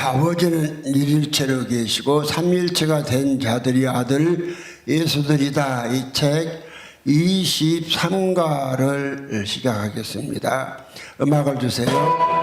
아버지는 일일체로 계시고 삼일체가 된 자들이 아들 예수들이다. 이 책 23가를 시작하겠습니다. 음악을 주세요.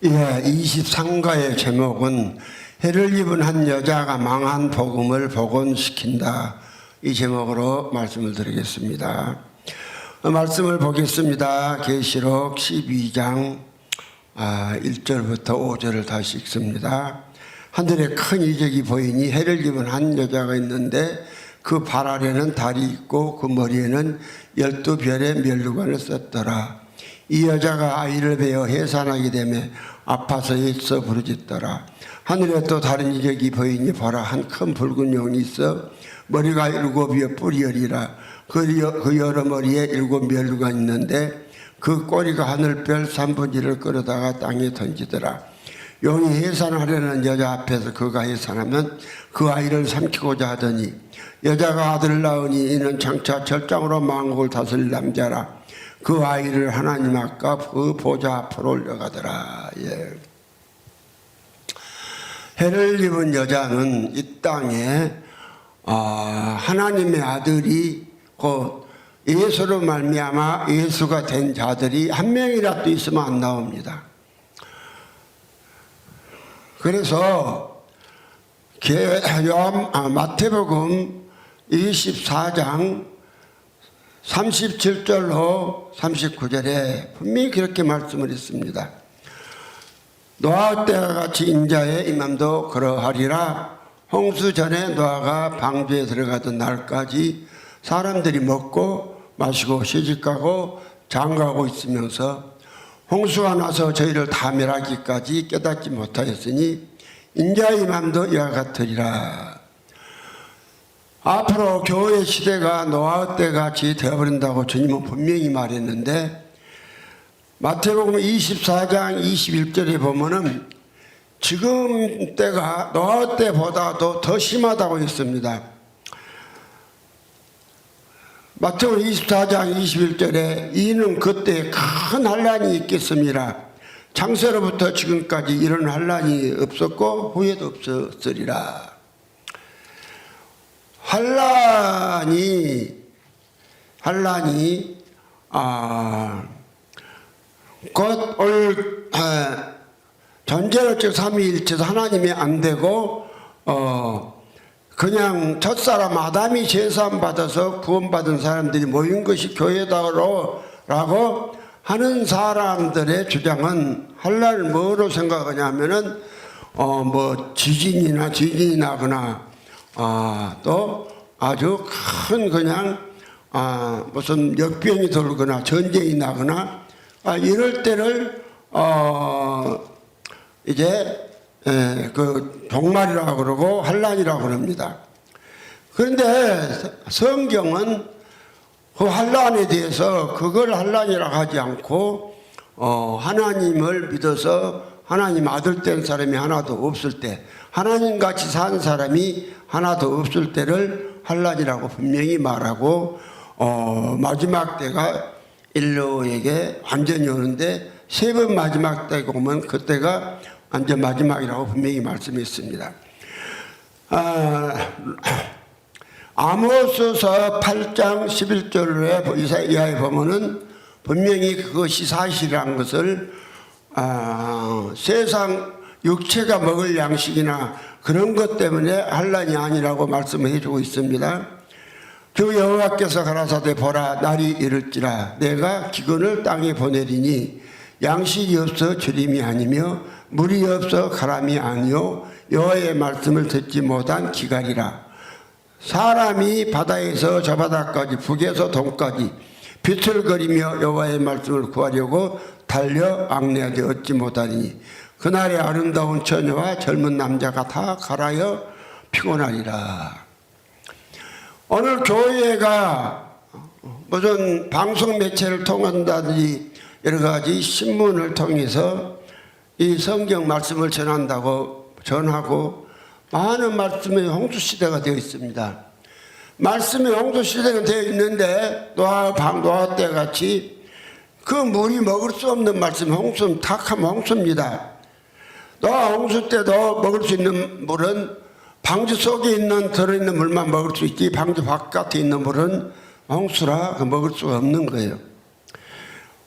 예, 23가의 제목은 해를 입은 한 여자가 망한 복음을 복원시킨다. 이 제목으로 말씀을 드리겠습니다. 말씀을 보겠습니다. 계시록 12장 1절부터 5절을 다시 읽습니다. 하늘에 큰 이적이 보이니 해를 입은 한 여자가 있는데 그 발 아래는 달이 있고 그 머리에는 12별의 면류관을 썼더라. 이 여자가 아이를 베어 해산하게 되며 아파서 애써 부르짖더라. 하늘에 또 다른 이적이 보이니 보라, 한 큰 붉은 용이 있어 머리가 7이여 뿔이 10이라. 그 여러 머리에 7면류가 있는데 그 꼬리가 하늘별 1/3를 끌어다가 땅에 던지더라. 용이 해산하려는 여자 앞에서 그가 해산하면 그 아이를 삼키고자 하더니 여자가 아들을 낳으니 이는 장차 절장으로 만국을 다스릴 남자라. 그 아이를 하나님 아까 그 보좌 앞으로 올려가더라. 예. 해를 입은 여자는 이 땅에 하나님의 아들이 곧 예수로 말미암아 예수가 된 자들이 한 명이라도 있으면 안 나옵니다. 그래서 마태복음 24장 37절로 39절에 분명히 그렇게 말씀을 했습니다. 노아 때와 같이 인자의 임함도 그러하리라. 홍수 전에 노아가 방주에 들어가던 날까지 사람들이 먹고 마시고 시집가고 장가고 있으면서 홍수가 나서 저희를 다 멸하기까지 깨닫지 못하였으니 인자의 임함도 이와 같으리라. 앞으로 교회 시대가 노아 때같이 되어버린다고 주님은 분명히 말했는데 마태복음 24장 21절에 보면은 지금 때가 노아 때보다도 더 심하다고 했습니다. 마태복음 24장 21절에 이는 그때 큰 환란이 있겠습니다. 창세로부터 지금까지 이런 환란이 없었고 후에도 없었으리라. 환란이 곧 올 전제로 즉 삼위일체에서 하나님이 안 되고 그냥 첫사람 아담이 제사함 받아서 구원받은 사람들이 모인 것이 교회다라고 하는 사람들의 주장은 환란을 뭐로 생각하냐면은 뭐 지진이 나거나 또 아주 큰 그냥 무슨 역병이 돌거나 전쟁이 나거나 이럴 때를 이제 그 종말이라고 그러고 환란이라고 그럽니다. 그런데 성경은 그 환란에 대해서 그걸 환란이라고 하지 않고 하나님을 믿어서 하나님 아들 된 사람이 하나도 없을 때, 하나님같이 산 사람이 하나도 없을 때를 환란이라고 분명히 말하고 마지막 때가 인류에게 완전히 오는데 세 번 마지막 때가 오면 그때가 완전 마지막이라고 분명히 말씀했습니다. 아모스서 8장 11절에 이하에 보면은 분명히 그것이 사실이라는 것을 세상 육체가 먹을 양식이나 그런 것 때문에 환란이 아니라고 말씀을 해주고 있습니다. 주 여호와께서 가라사대 보라 날이 이를지라 내가 기근을 땅에 보내리니 양식이 없어 주림이 아니며 물이 없어 가람이 아니요 여호와의 말씀을 듣지 못한 기갈이라. 사람이 바다에서 저 바다까지 북에서 동까지 비틀거리며 여호와의 말씀을 구하려고 달려 앙내하되 얻지 못하리니 그날의 아름다운 처녀와 젊은 남자가 다 갈아여 피곤하리라. 오늘 교회가 무슨 방송 매체를 통한다든지 여러 가지 신문을 통해서 이 성경 말씀을 전하고 많은 말씀의 홍수시대가 되어 있습니다. 말씀의 홍수시대가 되어 있는데 노아 때 같이 그 물이 먹을 수 없는 말씀, 홍수는 탁하면 홍수입니다. 노아 홍수 때도 먹을 수 있는 물은 방주 속에 들어있는 물만 먹을 수 있지 방주 바깥에 있는 물은 홍수라 먹을 수가 없는 거예요.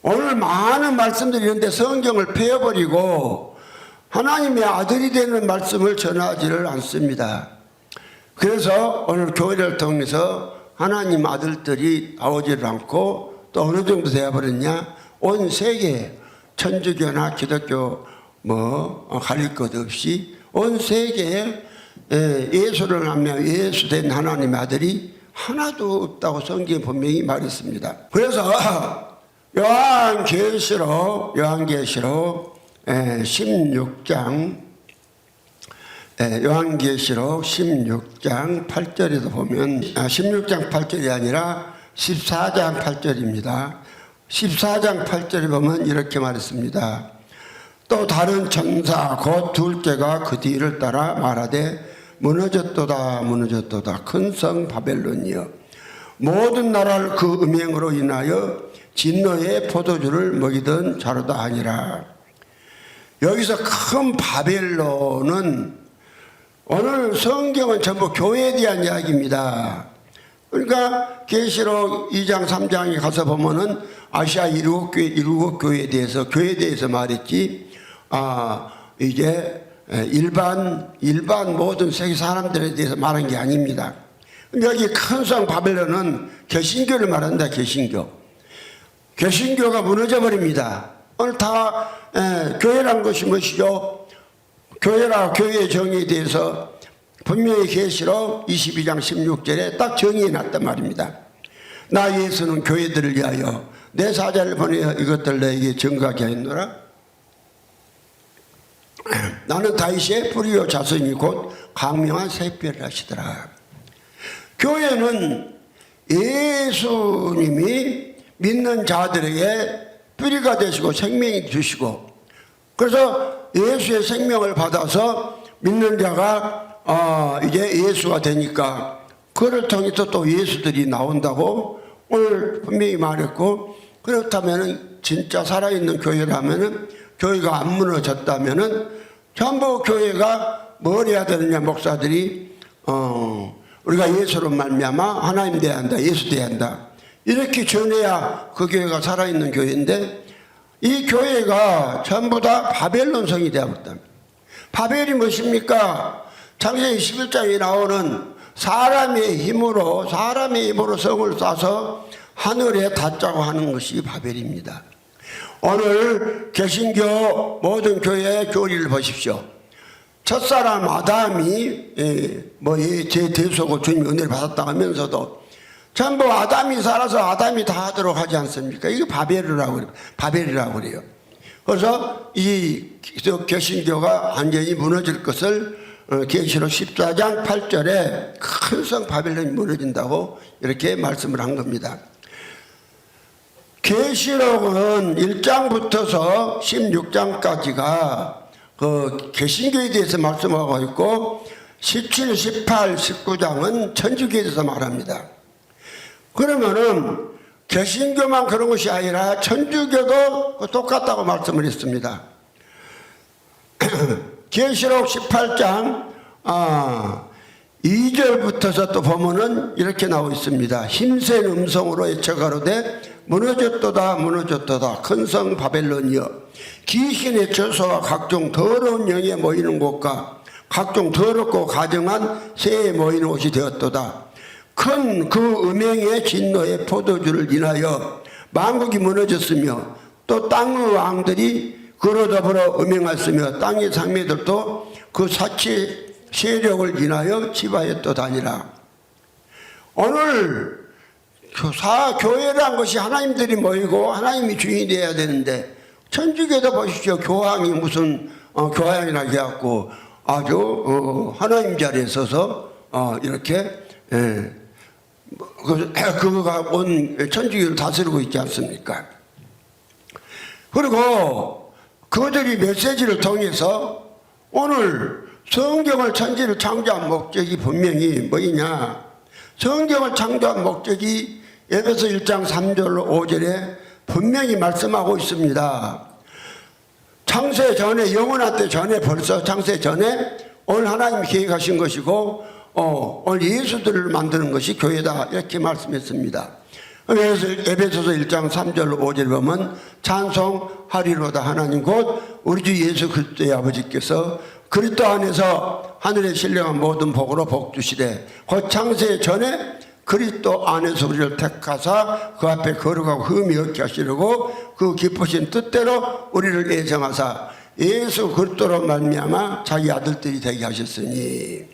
오늘 많은 말씀들이 있는데 성경을 폐해버리고 하나님의 아들이 되는 말씀을 전하지를 않습니다. 그래서 오늘 교회를 통해서 하나님 아들들이 나오지를 않고 또 어느 정도 되어버렸냐, 온 세계 천주교나 기독교 가릴 것 없이 온 세계에 예수를 하며 예수된 하나님의 아들이 하나도 없다고 성경에 분명히 말했습니다. 그래서 요한계시록 16장 요한계시록 16장 8절에도 보면 16장 8절이 아니라 14장 8절입니다. 14장 8절에 보면 이렇게 말했습니다. 또 다른 천사 곧 둘째가 그 뒤를 따라 말하되 무너졌도다 무너졌도다 큰 성 바벨론이여 모든 나라를 그 음행으로 인하여 진노의 포도주를 먹이던 자로다 하니라. 여기서 큰 바벨론은 오늘 성경은 전부 교회에 대한 이야기입니다. 그러니까 계시록 2장 3장에 가서 보면은 아시아 일곱 교회에 대해서 교회에 대해서 말했지. 이제 일반 모든 세계 사람들에 대해서 말한 게 아닙니다. 여기 큰 성 바벨론은 개신교를 말한다. 개신교가 무너져 버립니다. 오늘 다 교회란 것이 무엇이죠? 교회의 정의에 대해서 분명히 계시록 22장 16절에 딱 정의해 놨단 말입니다. 나 예수는 교회들을 위하여 내 사자를 보내어 이것들 너에게 증거하게 하였노라. 나는 다윗의 뿌리요 자손이 곧 강명한 새별을 하시더라. 교회는 예수님이 믿는 자들에게 뿌리가 되시고 생명이 주시고, 그래서 예수의 생명을 받아서 믿는 자가 이제 예수가 되니까 그를 통해서 또 예수들이 나온다고 오늘 분명히 말했고, 그렇다면 진짜 살아있는 교회라면 교회가 안 무너졌다면 전부 교회가 뭘 해야 되느냐. 목사들이 우리가 예수로 말미암아 하나님 돼야 한다, 예수 돼야 한다, 이렇게 전해야 그 교회가 살아있는 교회인데, 이 교회가 전부 다 바벨론 성이 되어버렸다. 바벨이 무엇입니까? 창세기 11장에 나오는 사람의 힘으로 성을 쌓아서 하늘에 닿자고 하는 것이 바벨입니다. 오늘 개신교 모든 교회의 교리를 보십시오. 첫사람 아담이 제 대속을 주님 은혜를 받았다 하면서도 전부 아담이 살아서 아담이 다 하도록 하지 않습니까? 이게 바벨이라고 그래요. 그래서 이 개신교가 완전히 무너질 것을 계시록 14장 8절에 큰 성 바벨론이 무너진다고 이렇게 말씀을 한 겁니다. 계시록은 1장부터서 16장까지가 그 개신교에 대해서 말씀하고 있고 17, 18, 19장은 천주교에 대해서 말합니다. 그러면은 개신교만 그런 것이 아니라 천주교도 똑같다고 말씀을 했습니다. 계시록 18장 2절부터서 또 보면은 이렇게 나오고 있습니다. 힘센 음성으로 외쳐가로되 무너졌도다 무너졌도다 큰 성 바벨론이여 귀신의 처소와 각종 더러운 영에 모이는 곳과 각종 더럽고 가증한 새에 모이는 곳이 되었도다. 큰 그 음행의 진노의 포도주를 인하여 만국이 무너졌으며 또 땅의 왕들이 그로 더불어 음행하였으며 땅의 상매들도 그 사치 세력을 인하여 지배하였도다니라. 오늘 교회란 것이 하나님들이 모이고 하나님이 주인이 되어야 되는데, 천주교도 보십시오. 교황이 무슨 교황이라 해갖고 아주 하나님 자리에 서서 이렇게 그거가 온 천주교를 다스리고 있지 않습니까? 그리고 그들이 메시지를 통해서 오늘 성경을 천지를 창조한 목적이 분명히 뭐냐? 성경을 창조한 목적이 에베소 1장 3절 5절에 분명히 말씀하고 있습니다. 창세 전에, 영원한 때 전에, 벌써 창세 전에 오늘 하나님이 계획하신 것이고 오늘 예수들을 만드는 것이 교회다, 이렇게 말씀했습니다. 에베소서 1장 3절 5절 보면 찬송하리로다 하나님 곧 우리 주 예수 그리스도의 아버지께서 그리스도 안에서 하늘에 신령한 모든 복으로 복 주시되 곧 창세 전에 그리스도 안에서 우리를 택하사 그 앞에 거룩하고 흠이 없게 하시려고 그 기쁘신 뜻대로 우리를 예정하사 예수 그리스도로 말미암아 자기 아들들이 되게 하셨으니,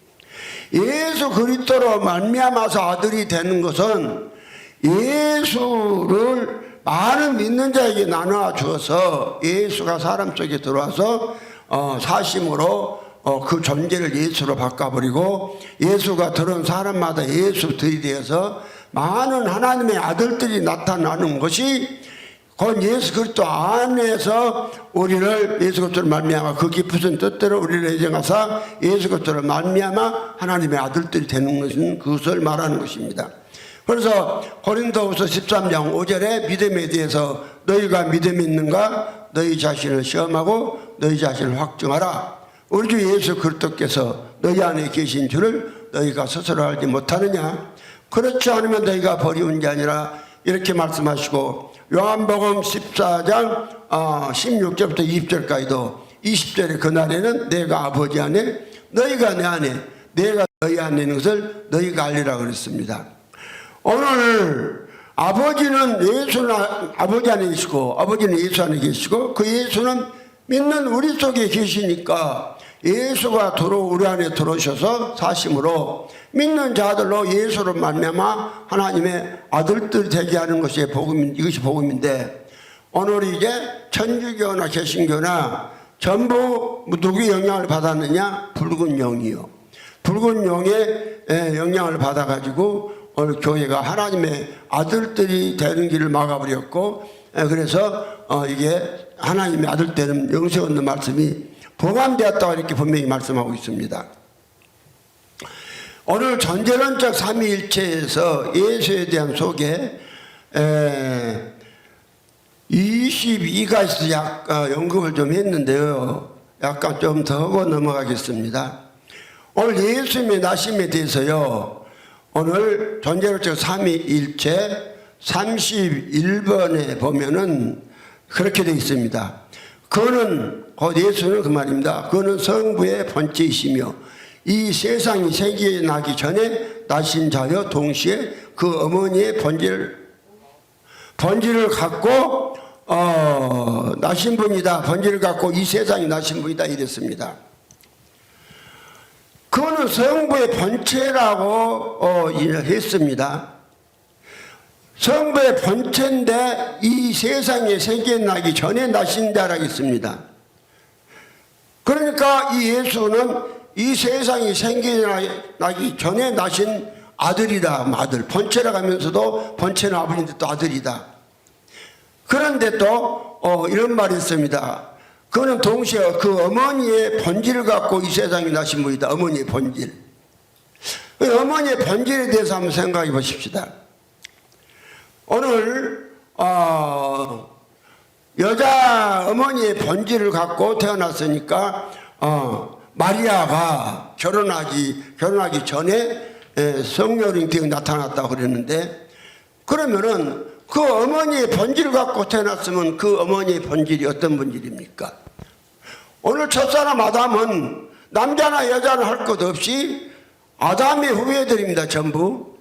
예수 그리스도로 말미암아서 아들이 되는 것은 예수를 많은 믿는 자에게 나눠 주어서 예수가 사람 속에 들어와서 사심으로 그 존재를 예수로 바꿔버리고 예수가 들어온 사람마다 예수들이 되어서 많은 하나님의 아들들이 나타나는 것이 곧 예수 그리스도 안에서 우리를 예수 그리스도를 말미암아 그 깊으신 뜻대로 우리를 예정하사 예수 그리스도를 말미암아 하나님의 아들들이 되는 것은 그것을 말하는 것입니다. 그래서 고린도후서 13장 5절에 믿음에 대해서 너희가 믿음이 있는가 너희 자신을 시험하고 너희 자신을 확증하라. 우리 주 예수 그리스도께서 너희 안에 계신 줄을 너희가 스스로 알지 못하느냐. 그렇지 않으면 너희가 버리운 게 아니라 이렇게 말씀하시고 요한복음 14장 16절부터 20절까지도 20절에 그날에는 내가 아버지 안에 너희가 내 안에 내가 너희 안에 있는 것을 너희가 알리라 그랬습니다. 오늘 아버지는 예수는 아버지 안에 계시고 아버지는 예수 안에 계시고 그 예수는 믿는 우리 속에 계시니까 예수가 우리 안에 들어오셔서 사심으로 믿는 자들로 예수를 말미암아 하나님의 아들들 되게 하는 것이 이것이 복음인데 오늘 이제 천주교나 개신교나 전부 누구의 영향을 받았느냐? 붉은 용이요. 붉은 용의 영향을 받아가지고 오늘 교회가 하나님의 아들들이 되는 길을 막아버렸고 그래서 이게 하나님의 아들 되는 영생 없는 말씀이 봉함되었다고 이렇게 분명히 말씀하고 있습니다. 오늘 전제론적 삼위일체에서 예수에 대한 소개 22가지에서 약간 언급을 좀 했는데요. 약간 좀 더 하고 넘어가겠습니다. 오늘 예수님의 나심에 대해서요. 오늘 전제론적 삼위일체 31번에 보면은 그렇게 되어 있습니다. 그는 곧 예수는 그 말입니다. 그는 성부의 번째이시며 이 세상이 생겨나기 전에 나신 자여 동시에 그 어머니의 번지를 갖고 나신 분이다. 번지를 갖고 이 세상이 나신 분이다 이랬습니다. 그는 성부의 번체라고 했습니다. 성부의 번체인데 이 세상에 생겨나기 전에 나신 자라고 했습니다. 그러니까 이 예수는 이 세상이 생겨나기 전에 나신 아들이다. 아들. 번체라고 하면서도 번체는 아버지인데 또 아들이다. 그런데 또 이런 말이 있습니다. 그는 동시에 그 어머니의 번지를 갖고 이 세상에 나신 분이다. 어머니의 번질. 어머니의 번질에 대해서 한번 생각해 보십시다. 오늘 여자 어머니의 번지를 갖고 태어났으니까 마리아가 결혼하기 전에 성령 잉태가 나타났다고 그랬는데 그러면은 그 어머니의 번지를 갖고 태어났으면 그 어머니의 번질이 어떤 번질입니까? 오늘 첫사람 아담은 남자나 여자나 할 것 없이 아담의 후예들입니다. 전부.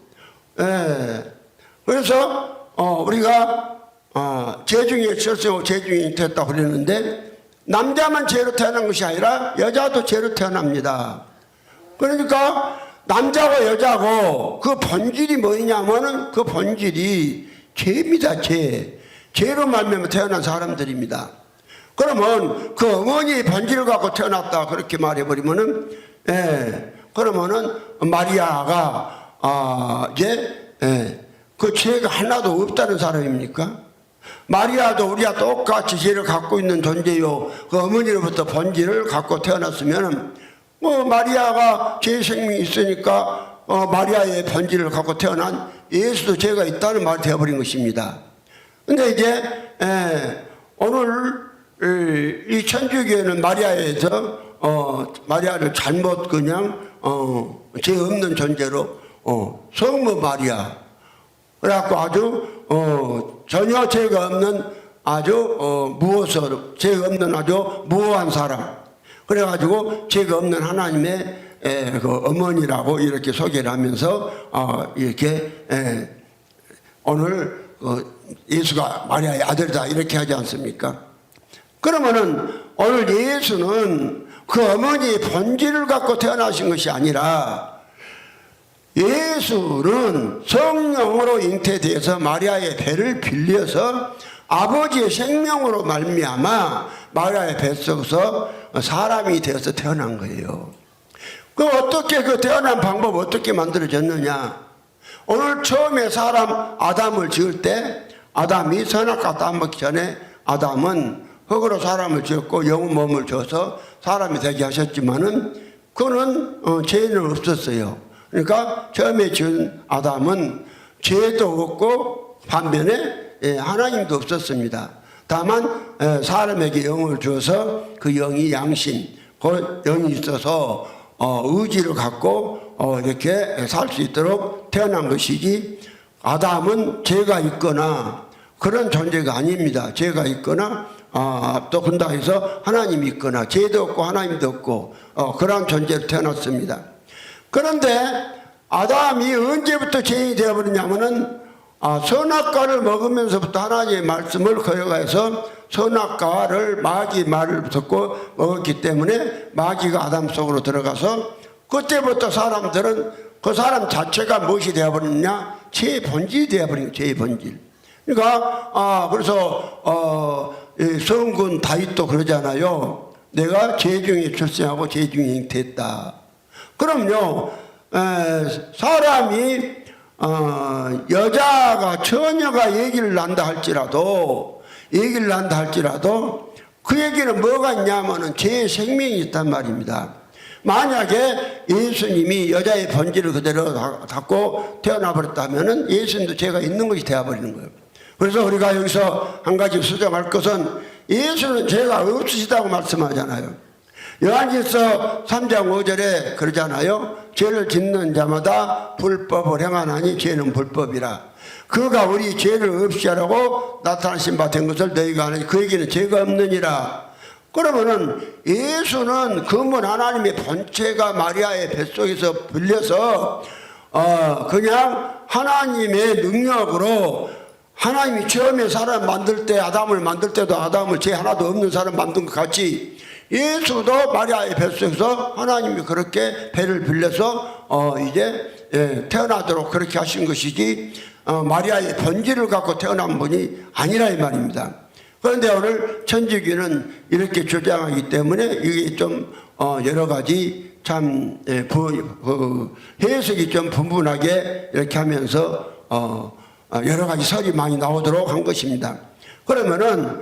그래서 우리가 죄중에 철수하고 죄중에 잉태했다고 그랬는데 남자만 죄로 태어난 것이 아니라 여자도 죄로 태어납니다. 그러니까 남자고 여자고 그 본질이 뭐냐면은 그 본질이 죄입니다. 죄로 말미암아 태어난 사람들입니다. 그러면 그 어머니의 본질을 갖고 태어났다 그렇게 말해버리면은 그러면은 마리아가 그 죄가 하나도 없다는 사람입니까? 마리아도 우리와 똑같이 죄를 갖고 있는 존재요. 그 어머니로부터 본질을 갖고 태어났으면 마리아가 죄의 생명이 있으니까 마리아의 본질을 갖고 태어난 예수도 죄가 있다는 말이 되어버린 것입니다. 근데 이제 오늘 이 천주교회는 마리아에서 마리아를 잘못 그냥 죄 없는 존재로 성모 마리아 그래갖고 아주 전혀 죄가 없는 아주 죄가 없는 아주 무어한 사람 그래가지고 죄가 없는 하나님의 그 어머니라고 이렇게 소개를 하면서 이렇게 오늘 예수가 마리아의 아들이다 이렇게 하지 않습니까? 그러면은 오늘 예수는 그 어머니의 본질을 갖고 태어나신 것이 아니라 예수는 성령으로 잉태되어서 마리아의 배를 빌려서 아버지의 생명으로 말미암아 마리아의 뱃속에서 사람이 되어서 태어난 거예요. 어떻게 그 태어난 방법 어떻게 만들어졌느냐? 오늘 처음에 사람 아담을 지을 때 아담이 선악과 따먹기 전에 아담은 흙으로 사람을 지었고 영의 몸을 줘서 사람이 되게 하셨지만은 그는 죄는 없었어요. 그러니까 처음에 지은 아담은 죄도 없고 반면에 하나님도 없었습니다. 다만 사람에게 영을 주어서 그 영이 양심, 그 영이 있어서 의지를 갖고 이렇게 살 수 있도록 태어난 것이지, 아담은 죄가 있거나 그런 존재가 아닙니다. 죄가 있거나 또 군다 해서 하나님이 있거나 죄도 없고 하나님도 없고 그런 존재로 태어났습니다. 그런데 아담이 언제부터 죄인이 되어버리냐면은 선악과를 먹으면서부터 하나님의 말씀을 거역해서 선악과를 마귀 말을 듣고 먹었기 때문에 마귀가 아담 속으로 들어가서 그때부터 사람들은 그 사람 자체가 무엇이 되어버렸냐? 죄의 본질이 되어버린 거예요. 죄의 본질. 그러니까 그래서 성군 다윗도 그러잖아요. 내가 죄 중에 출생하고 죄 중에 잉태했다. 그럼요, 사람이 여자가 처녀가 얘기를 한다 할지라도 그 얘기는 뭐가 있냐면은 죄의 생명이 있단 말입니다. 만약에 예수님이 여자의 본질을 그대로 갖고 태어나 버렸다면은 예수님도 죄가 있는 것이 되어버리는 거예요. 그래서 우리가 여기서 한 가지 수정할 것은 예수는 죄가 없으시다고 말씀하잖아요. 요한일서 3장 5절에 그러잖아요. 죄를 짓는 자마다 불법을 행하나니 죄는 불법이라. 그가 우리 죄를 없이 하라고 나타나신 바 된 것을 너희가 아느니 그에게는 죄가 없느니라. 그러면은 예수는 근본 하나님의 본체가 마리아의 뱃속에서 빌려서 그냥 하나님의 능력으로, 하나님이 처음에 사람 만들 때 아담을 만들 때도 아담을 죄 하나도 없는 사람 만든 것 같이 예수도 마리아의 뱃속에서 하나님이 그렇게 배를 빌려서 이제 태어나도록 그렇게 하신 것이지 마리아의 본질을 갖고 태어난 분이 아니라 이 말입니다. 그런데 오늘 천주교는 이렇게 주장하기 때문에 이게 좀 여러 가지 참 해석이 좀 분분하게 이렇게 하면서 여러 가지 설이 많이 나오도록 한 것입니다. 그러면은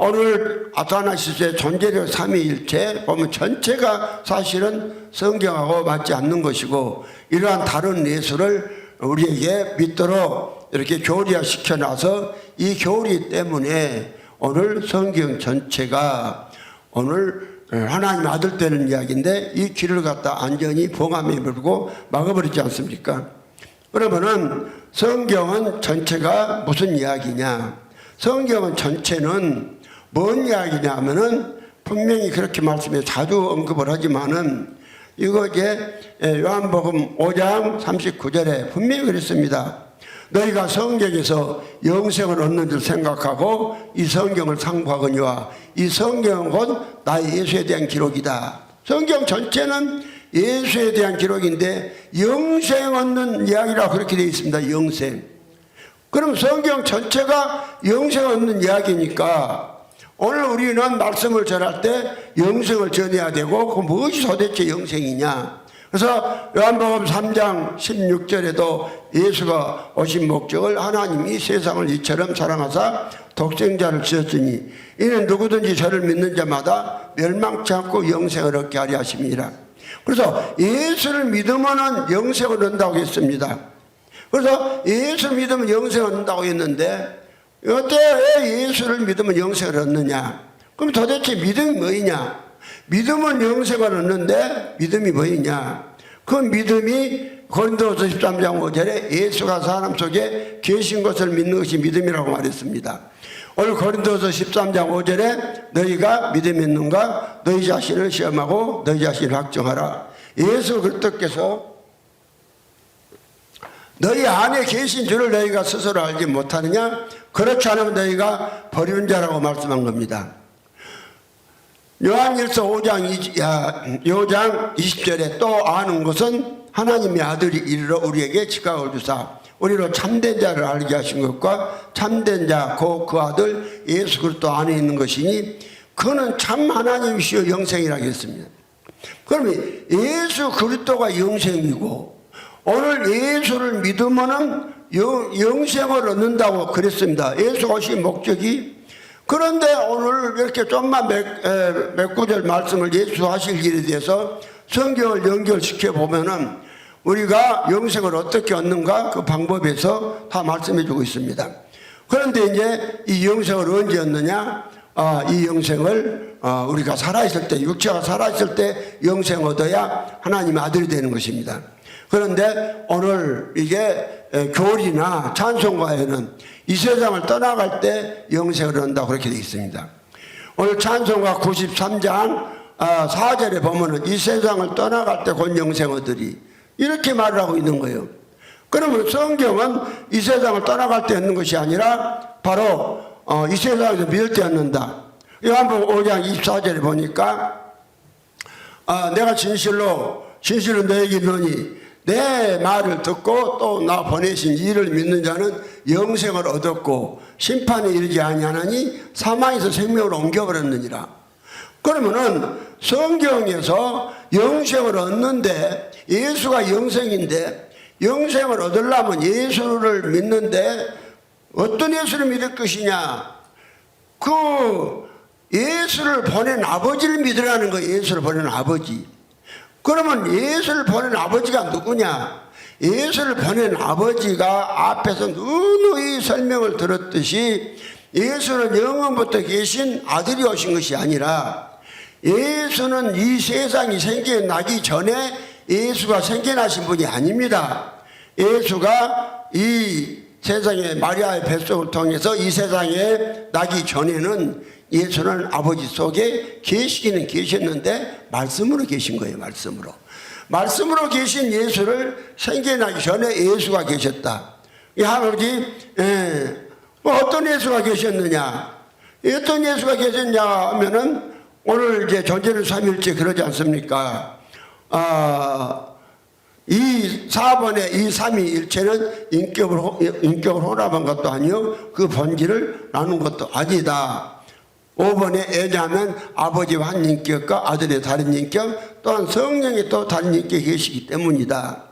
오늘 아타나시스의 존재력 삼위일체 보면 전체가 사실은 성경하고 맞지 않는 것이고, 이러한 다른 예수를 우리에게 믿도록 이렇게 교리화 시켜놔서 이 교리 때문에 오늘 성경 전체가 오늘 하나님 아들 되는 이야기인데 이 길을 갖다 안전히 봉함해버리고 막아버리지 않습니까? 그러면은 성경은 전체가 무슨 이야기냐? 성경은 전체는 뭔 이야기냐 하면은 분명히 그렇게 말씀해 자주 언급을 하지만은 이거 이제 요한복음 5장 39절에 분명히 그랬습니다. 너희가 성경에서 영생을 얻는 줄 생각하고 이 성경을 상고하거니와 이 성경은 곧 나의 예수에 대한 기록이다. 성경 전체는 예수에 대한 기록인데 영생 얻는 이야기라고 그렇게 되어 있습니다. 영생. 그럼 성경 전체가 영생 얻는 이야기니까 오늘 우리는 말씀을 전할 때 영생을 전해야 되고 그 무엇이 도대체 영생이냐. 그래서 요한복음 3장 16절에도 예수가 오신 목적을 하나님이 세상을 이처럼 사랑하사 독생자를 주셨으니 이는 누구든지 저를 믿는 자마다 멸망치 않고 영생을 얻게 하려 하심이라. 그래서 예수를 믿으면 영생을 얻는다고 했습니다. 그래서 예수를 믿으면 영생을 얻는다고 했는데 왜 예수를 믿으면 영생을 얻느냐? 그럼 도대체 믿음이 뭐이냐? 믿음은 영생을 얻는데 믿음이 뭐이냐? 그 믿음이 고린도서 13장 5절에 예수가 사람 속에 계신 것을 믿는 것이 믿음이라고 말했습니다. 오늘 고린도서 13장 5절에 너희가 믿음이 있는가? 너희 자신을 시험하고 너희 자신을 확정하라. 예수 그리스도께서 너희 안에 계신 줄을 너희가 스스로 알지 못하느냐? 그렇지 않으면 너희가 버리는 자라고 말씀한 겁니다. 요한일서 5장 20절에 또 아는 것은 하나님의 아들이 이르러 우리에게 지각을 주사 우리로 참된 자를 알게 하신 것과 참된 자 곧 그 아들 예수 그리스도 안에 있는 것이니 그는 참 하나님이시여 영생이라고 했습니다. 그러면 예수 그리스도가 영생이고 오늘 예수를 믿으면은 영생을 얻는다고 그랬습니다. 예수가 오신 목적이. 그런데 오늘 이렇게 좀만 몇 구절 말씀을 예수 하실 일에 대해서 성경을 연결시켜 보면은 우리가 영생을 어떻게 얻는가 그 방법에서 다 말씀해 주고 있습니다. 그런데 이제 이 영생을 언제 얻느냐? 이 영생을 우리가 살아있을 때, 육체가 살아있을 때 영생 얻어야 하나님의 아들이 되는 것입니다. 그런데 오늘 이게 교리나 찬송가에는 이 세상을 떠나갈 때 영생을 얻는다고 그렇게 되어 있습니다. 오늘 찬송가 93장 4절에 보면은 이 세상을 떠나갈 때 곧 영생 얻으리 이렇게 말을 하고 있는 거예요. 그러면 성경은 이 세상을 떠나갈 때 얻는 것이 아니라 바로 이 세상에서 믿을 때 얻는다. 요한복음 5장 24절에 보니까 내가 진실로 너에게 이르노니 내 말을 듣고 또 나 보내신 이를 믿는 자는 영생을 얻었고 심판에 이르지 아니하나니 사망에서 생명으로 옮겨버렸느니라. 그러면은 성경에서 영생을 얻는데 예수가 영생인데 영생을 얻으려면 예수를 믿는데 어떤 예수를 믿을 것이냐? 그 예수를 보낸 아버지를 믿으라는 거예요. 예수를 보낸 아버지. 그러면 예수를 보낸 아버지가 누구냐? 예수를 보낸 아버지가 앞에서 누누이 설명을 들었듯이 예수는 영원부터 계신 아들이 오신 것이 아니라 예수는 이 세상이 생겨나기 전에 예수가 생겨나신 분이 아닙니다. 예수가 이 세상에 마리아의 뱃속을 통해서 이 세상에 나기 전에는 예수는 아버지 속에 계시기는 계셨는데 말씀으로 계신 거예요. 말씀으로 계신 예수를 생겨나기 전에 예수가 계셨다. 이 할아버지 어떤 예수가 계셨느냐? 어떤 예수가 계셨냐 하면은 오늘 이제 존재는 삼일째 그러지 않습니까? 이 4번의 이 삼위일체는 인격을 혼합한 것도 아니요 그 본질을 나눈 것도 아니다. 5번에 왜냐하면 아버지와 한 인격과 아들의 다른 인격 또한 성령이 또 다른 인격이 계시기 때문이다.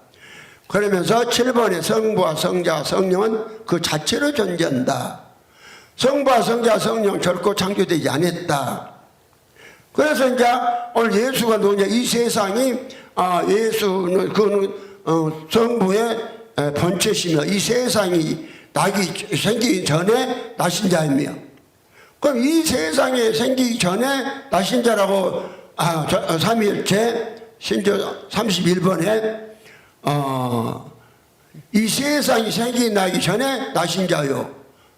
그러면서 7번에 성부와 성자와 성령은 그 자체로 존재한다. 성부와 성자와 성령은 결코 창조되지 않았다. 그래서 이제 오늘 예수가 누구냐? 이 세상이 예수는 그는 성부의 본체시며 이 세상이 생기기 전에 나신 자이며 그럼 이 세상에 생기기 전에 나신 자라고 삼위일체 신조 31번에 이 세상이 생기기 전에 나신 자요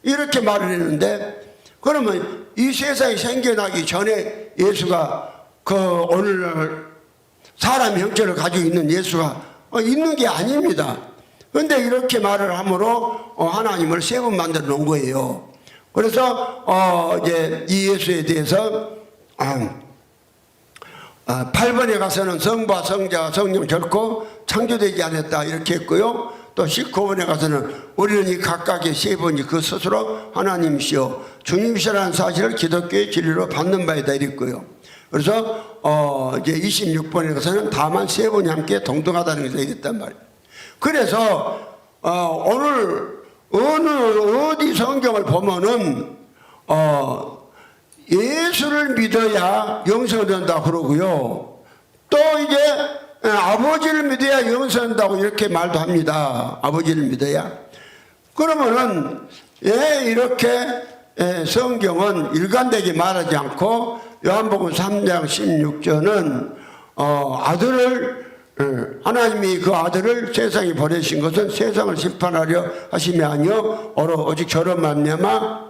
이렇게 말을 했는데 그러면 이 세상이 생겨나기 전에 예수가 그 오늘날 사람 형체를 가지고 있는 예수가 있는 게 아닙니다. 그런데 이렇게 말을 함으로 하나님을 세 번 만들어 놓은 거예요. 그래서 이제 이 예수에 대해서 8번에 가서는 성부와 성자와 성령 결코 창조되지 않았다 이렇게 했고요. 또 19번에 가서는 우리는 이 각각의 세 분이 그 스스로 하나님이시오 주님이시라는 사실을 기독교의 진리로 받는 바이다 이랬고요. 그래서 이제 26번에 가서는 다만 세 분이 함께 동등하다는 것을 얘기했단 말이에요. 그래서 오늘 어디 성경을 보면은 예수를 믿어야 영생을 얻는다 그러고요. 또 이제 아버지를 믿어야 영생을 얻는다고 이렇게 말도 합니다. 아버지를 믿어야. 그러면은 왜 이렇게 성경은 일관되게 말하지 않고 요한복음 3장 16절은 아들을 하나님이 그 아들을 세상에 보내신 것은 세상을 심판하려 하심이 아니요 오직 저로 말미암아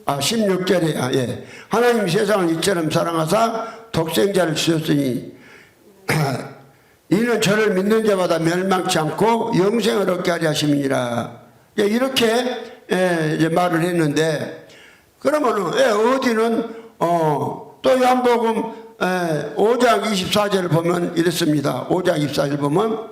16절에 하나님이 세상을 이처럼 사랑하사 독생자를 주셨으니 이는 저를 믿는 자마다 멸망치 않고 영생을 얻게 하려 하심이니라 이렇게 이제 말을 했는데 그러면 어디는 또 요한복음 5장 24절을 보면 이렇습니다. 5장 24절 보면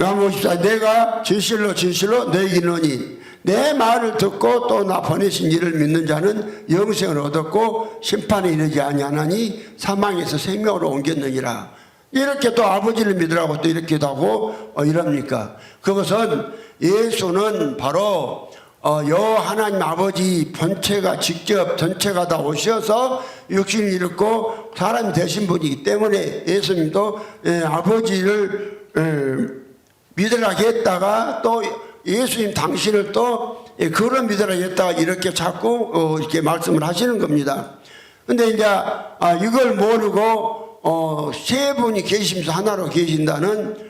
요한복음 24절 내가 진실로 너에게 이르노니 내 말을 듣고 또 나 보내신 이를 믿는 자는 영생을 얻었고 심판에 이르지 아니하나니 사망에서 생명으로 옮겼느니라. 이렇게 또 아버지를 믿으라고 또 이렇게도 하고 이럽니까? 그것은 예수는 바로 여 하나님 아버지 본체가 직접 전체가 다 오셔서 육신을 입고 사람이 되신 분이기 때문에 예수님도 아버지를 믿으라고 했다가 또 예수님 당신을 또 그런 믿으라고 했다가 이렇게 자꾸 이렇게 말씀을 하시는 겁니다. 근데 이제 이걸 모르고 세 분이 계시면서 하나로 계신다는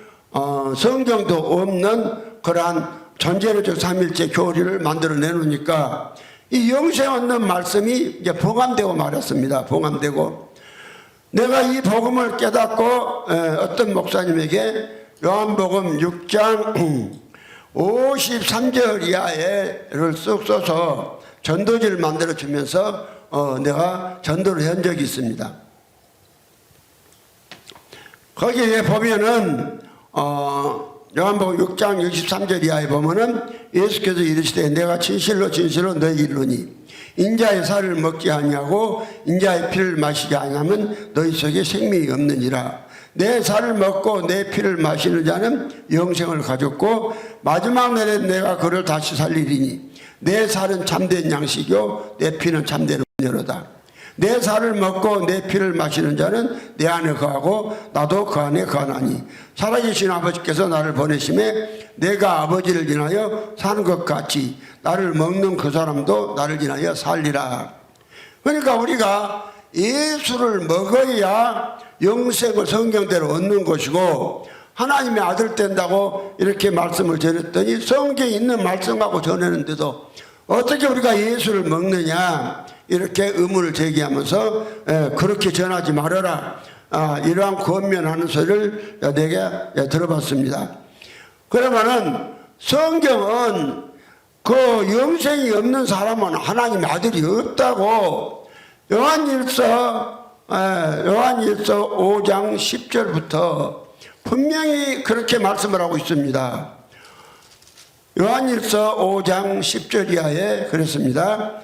성경도 없는 그러한 전제로적 삼일체 교리를 만들어 내놓으니까 이 영생 얻는 말씀이 이제 봉함되고 말았습니다. 봉함되고 내가 이 복음을 깨닫고 어떤 목사님에게 요한복음 6장 53절 이하에를 쑥 써서 전도지를 만들어 주면서 내가 전도를 한 적이 있습니다. 거기에 보면은 요한복음 6장 63절 이하에 보면은 예수께서 이르시되 내가 진실로 진실로 너희에게 이르노니 인자의 살을 먹지 아니하고 인자의 피를 마시지 아니하면 너희 속에 생명이 없느니라. 내 살을 먹고 내 피를 마시는 자는 영생을 가졌고 마지막 날에 내가 그를 다시 살리리니 내 살은 참된 양식이요 내 피는 참된 음료로다. 내 살을 먹고 내 피를 마시는 자는 내 안에 거하고 나도 그 안에 거하나니 살아계신 아버지께서 나를 보내심에 내가 아버지를 인하여 사는 것 같이 나를 먹는 그 사람도 나를 인하여 살리라. 그러니까 우리가 예수를 먹어야 영생을 성경대로 얻는 것이고 하나님의 아들 된다고 이렇게 말씀을 전했더니 성경에 있는 말씀하고 전했는데도 어떻게 우리가 예수를 먹느냐 이렇게 의문을 제기하면서 그렇게 전하지 말아라 이러한 권면하는 소리를 내게 들어봤습니다. 그러면은 성경은 그 영생이 없는 사람은 하나님의 아들이 없다고 요한일서 5장 10절부터 분명히 그렇게 말씀을 하고 있습니다. 요한일서 5장 10절 이하에 그랬습니다.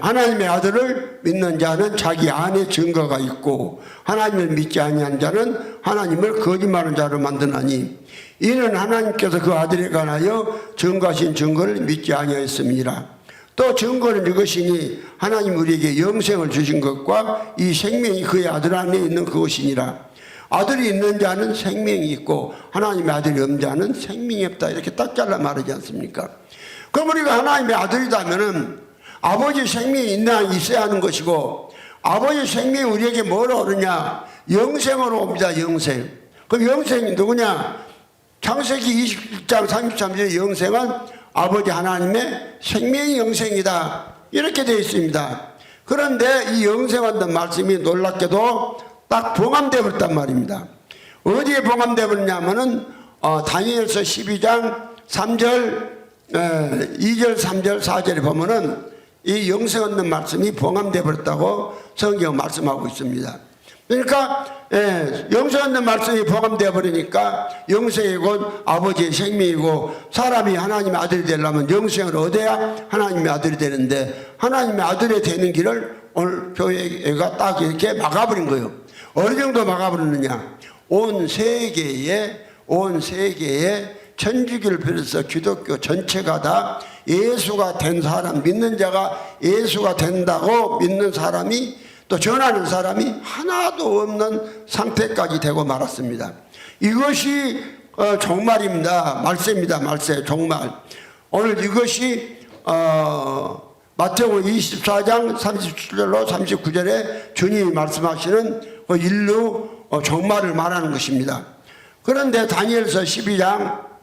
하나님의 아들을 믿는 자는 자기 안에 증거가 있고 하나님을 믿지 아니한 자는 하나님을 거짓말하는 자로 만드나니 이는 하나님께서 그 아들에 관하여 증거하신 증거를 믿지 아니하였습니다. 또 증거는 이것이니 하나님 우리에게 영생을 주신 것과 이 생명이 그의 아들 안에 있는 그것이니라. 아들이 있는 자는 생명이 있고 하나님의 아들이 없는 자는 생명이 없다. 이렇게 딱 잘라 말하지 않습니까? 그럼 우리가 하나님의 아들이라면은 아버지 생명이 있어야 하는 것이고 아버지 생명이 우리에게 뭐로 오느냐? 영생으로 옵니다. 영생. 그럼 영생이 누구냐? 창세기 21장 33절의 영생은 아버지 하나님의 생명이 영생이다. 이렇게 되어 있습니다. 그런데 이 영생한다는 말씀이 놀랍게도 딱 봉함되어 버렸단 말입니다. 어디에 봉함되어 버렸냐면은 다니엘서 12장 3절 2절 3절 4절에 보면은 이 영생 얻는 말씀이 봉함되어 버렸다고 성경 말씀하고 있습니다. 그러니까 영생 얻는 말씀이 봉함되어 버리니까 영생이 곧 아버지의 생명이고 사람이 하나님의 아들이 되려면 영생을 얻어야 하나님의 아들이 되는데 하나님의 아들이 되는 길을 오늘 교회가 딱 이렇게 막아버린 거예요. 어느 정도 막아버렸느냐? 온 세계에 천주교를 비롯해서 기독교 전체가 다 예수가 된 사람, 믿는 자가 예수가 된다고 믿는 사람이 또 전하는 사람이 하나도 없는 상태까지 되고 말았습니다. 이것이 종말입니다. 말세입니다. 말세 종말. 오늘 이것이 마태복음 24장 37절로 39절에 주님이 말씀하시는 그 인류 종말을 말하는 것입니다. 그런데 다니엘서 12장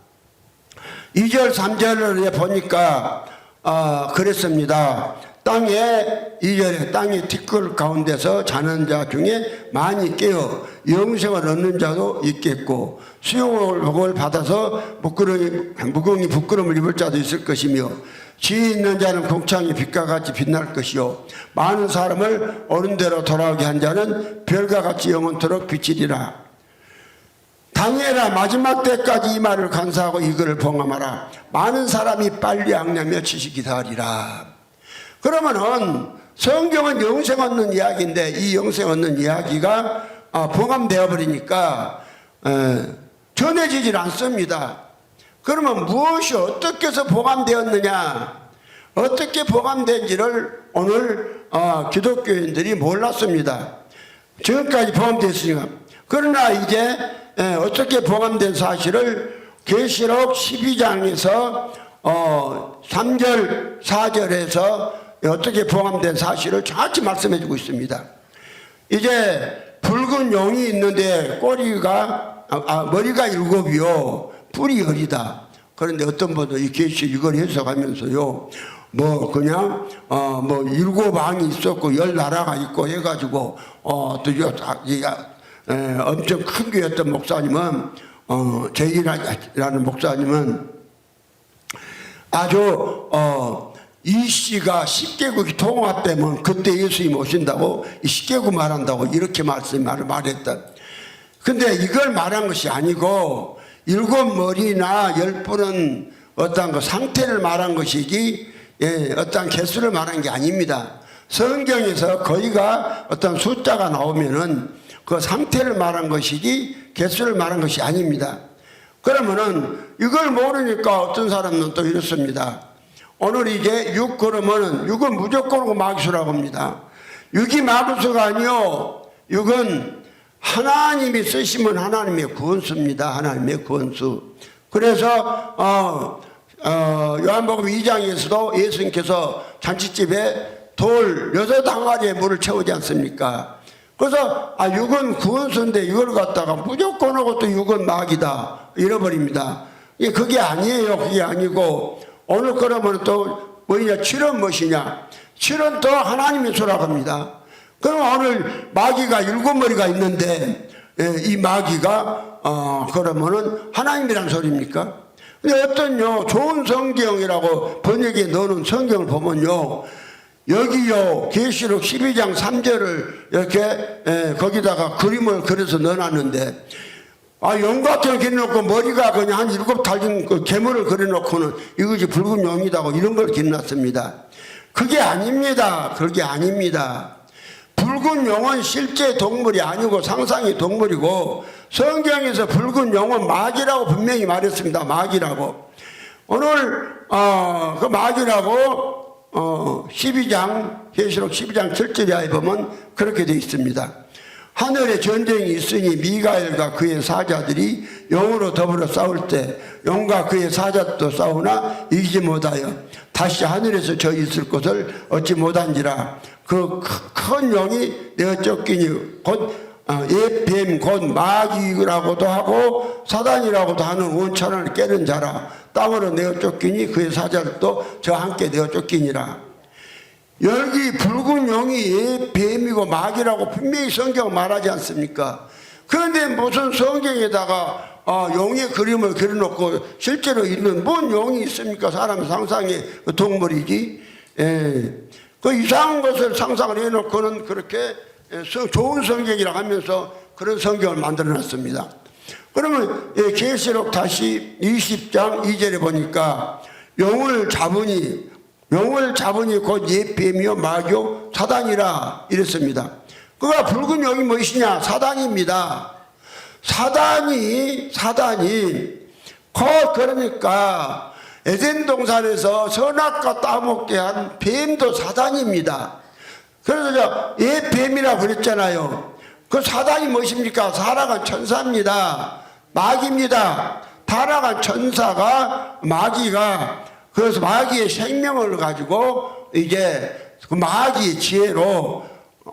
2절 3절을 보니까 그랬습니다. 땅의 티끌 가운데서 자는 자 중에 많이 깨어 영생을 얻는 자도 있겠고 수용을 받아서 무궁히 부끄러움을 입을 자도 있을 것이며 지혜 있는 자는 궁창의 빛과 같이 빛날 것이요 많은 사람을 옳은 대로 돌아오게 한 자는 별과 같이 영원토록 비치리라. 당해라 마지막 때까지 이 말을 간사하고 이거를 봉함하라. 많은 사람이 빨리 악냐며 지식이 다하리라. 그러면은 성경은 영생 얻는 이야기인데 이 영생 얻는 이야기가 봉함되어 버리니까 전해지질 않습니다. 그러면 무엇이 어떻게 해서 봉함되었느냐, 어떻게 봉함된지를 오늘 기독교인들이 몰랐습니다. 지금까지 봉함됐으니까. 그러나 이제 어떻게 봉함된 사실을 계시록 12장에서 3절 4절에서 어떻게 봉함된 사실을 정확히 말씀해 주고 있습니다. 이제 붉은 용이 있는데 꼬리가 머리가 7이요 뿔이 10이다. 그런데 어떤 분은 이 계시 이걸 해석하면서요, 뭐 그냥 뭐 7왕이 있었고 10나라가 있고 해가지고 또 엄청 큰 교회였던 목사님은 제이라는 목사님은 아주 이 씨가 10개국이 통합되면 그때 예수님 오신다고 10개국 말한다고 이렇게 말했다. 근데 이걸 말한 것이 아니고 7머리나 10뿔은 어떤 그 상태를 말한 것이지 어떤 개수를 말한 게 아닙니다. 성경에서 거의가 어떤 숫자가 나오면은 그 상태를 말한 것이지 개수를 말한 것이 아닙니다. 그러면은 이걸 모르니까 어떤 사람은 또 이렇습니다. 오늘 이제 6 그러면은 6은 무조건 마귀수라고 합니다. 6이 마귀수가 아니요, 6은 하나님이 쓰시면 하나님의 구원수입니다. 하나님의 구원수. 그래서 요한복음 2장에서도 예수님께서 잔치집에 돌 6항아리의 물을 채우지 않습니까? 그래서 6은 구원수인데 이걸 갖다가 무조건 하고 또 6은 마귀다 잃어버립니다. 그게 아니에요. 그게 아니고 오늘 그러면 또 뭐냐, 7은 무엇이냐, 7은 또 하나님의 수라고 합니다. 그럼 오늘 마귀가 7머리가 있는데 이 마귀가 그러면은 하나님이란 소리입니까? 근데 어떤요 좋은 성경이라고 번역에 넣어놓은 성경을 보면요, 여기요 계시록 12장 3절을 이렇게 거기다가 그림을 그려서 넣어놨는데 용 같은 거 그려놓고 머리가 그냥 한 7 달린 그 괴물을 그려놓고는 이것이 붉은 용이다고 이런 걸 그려놨습니다. 그게 아닙니다. 그게 아닙니다. 붉은 용은 실제 동물이 아니고 상상의 동물이고 성경에서 붉은 용은 마귀라고 분명히 말했습니다. 마귀라고. 오늘 그 마귀라고 12장 계시록 12장 7절에 보면 그렇게 되어 있습니다. 하늘에 전쟁이 있으니 미가엘과 그의 사자들이 용으로 더불어 싸울 때 용과 그의 사자도 싸우나 이기지 못하여 다시 하늘에서 저 있을 것을 얻지 못한지라. 그 큰 용이 내어 쫓기니 곧 옛뱀 곧 마귀라고도 하고 사단이라고도 하는 원천을 깨는 자라. 땅으로 내어 쫓기니 그의 사자들도 저와 함께 내어 쫓기니라. 여기 붉은 용이 뱀이고 마귀라고 분명히 성경 말하지 않습니까? 그런데 무슨 성경에다가 용의 그림을 그려놓고 실제로 있는 뭔 용이 있습니까? 사람 상상의 동물이지. 그 이상한 것을 상상을 해놓고는 그렇게 좋은 성경이라고 하면서 그런 성경을 만들어놨습니다. 그러면 계시록 다시 20장 2절에 보니까 용을 잡으니 곧 옛뱀이요 마귀요 사단이라 이랬습니다. 그가 붉은 용이 무엇이냐? 사단입니다. 사단이 곧 그러니까 에덴 동산에서 선악과 따먹게 한 뱀도 사단입니다. 그래서 옛뱀이라고 그랬잖아요. 그 사단이 무엇입니까? 타락한 천사입니다. 마귀입니다. 타락한 천사가 마귀가, 그래서 마귀의 생명을 가지고 이제 그 마귀의 지혜로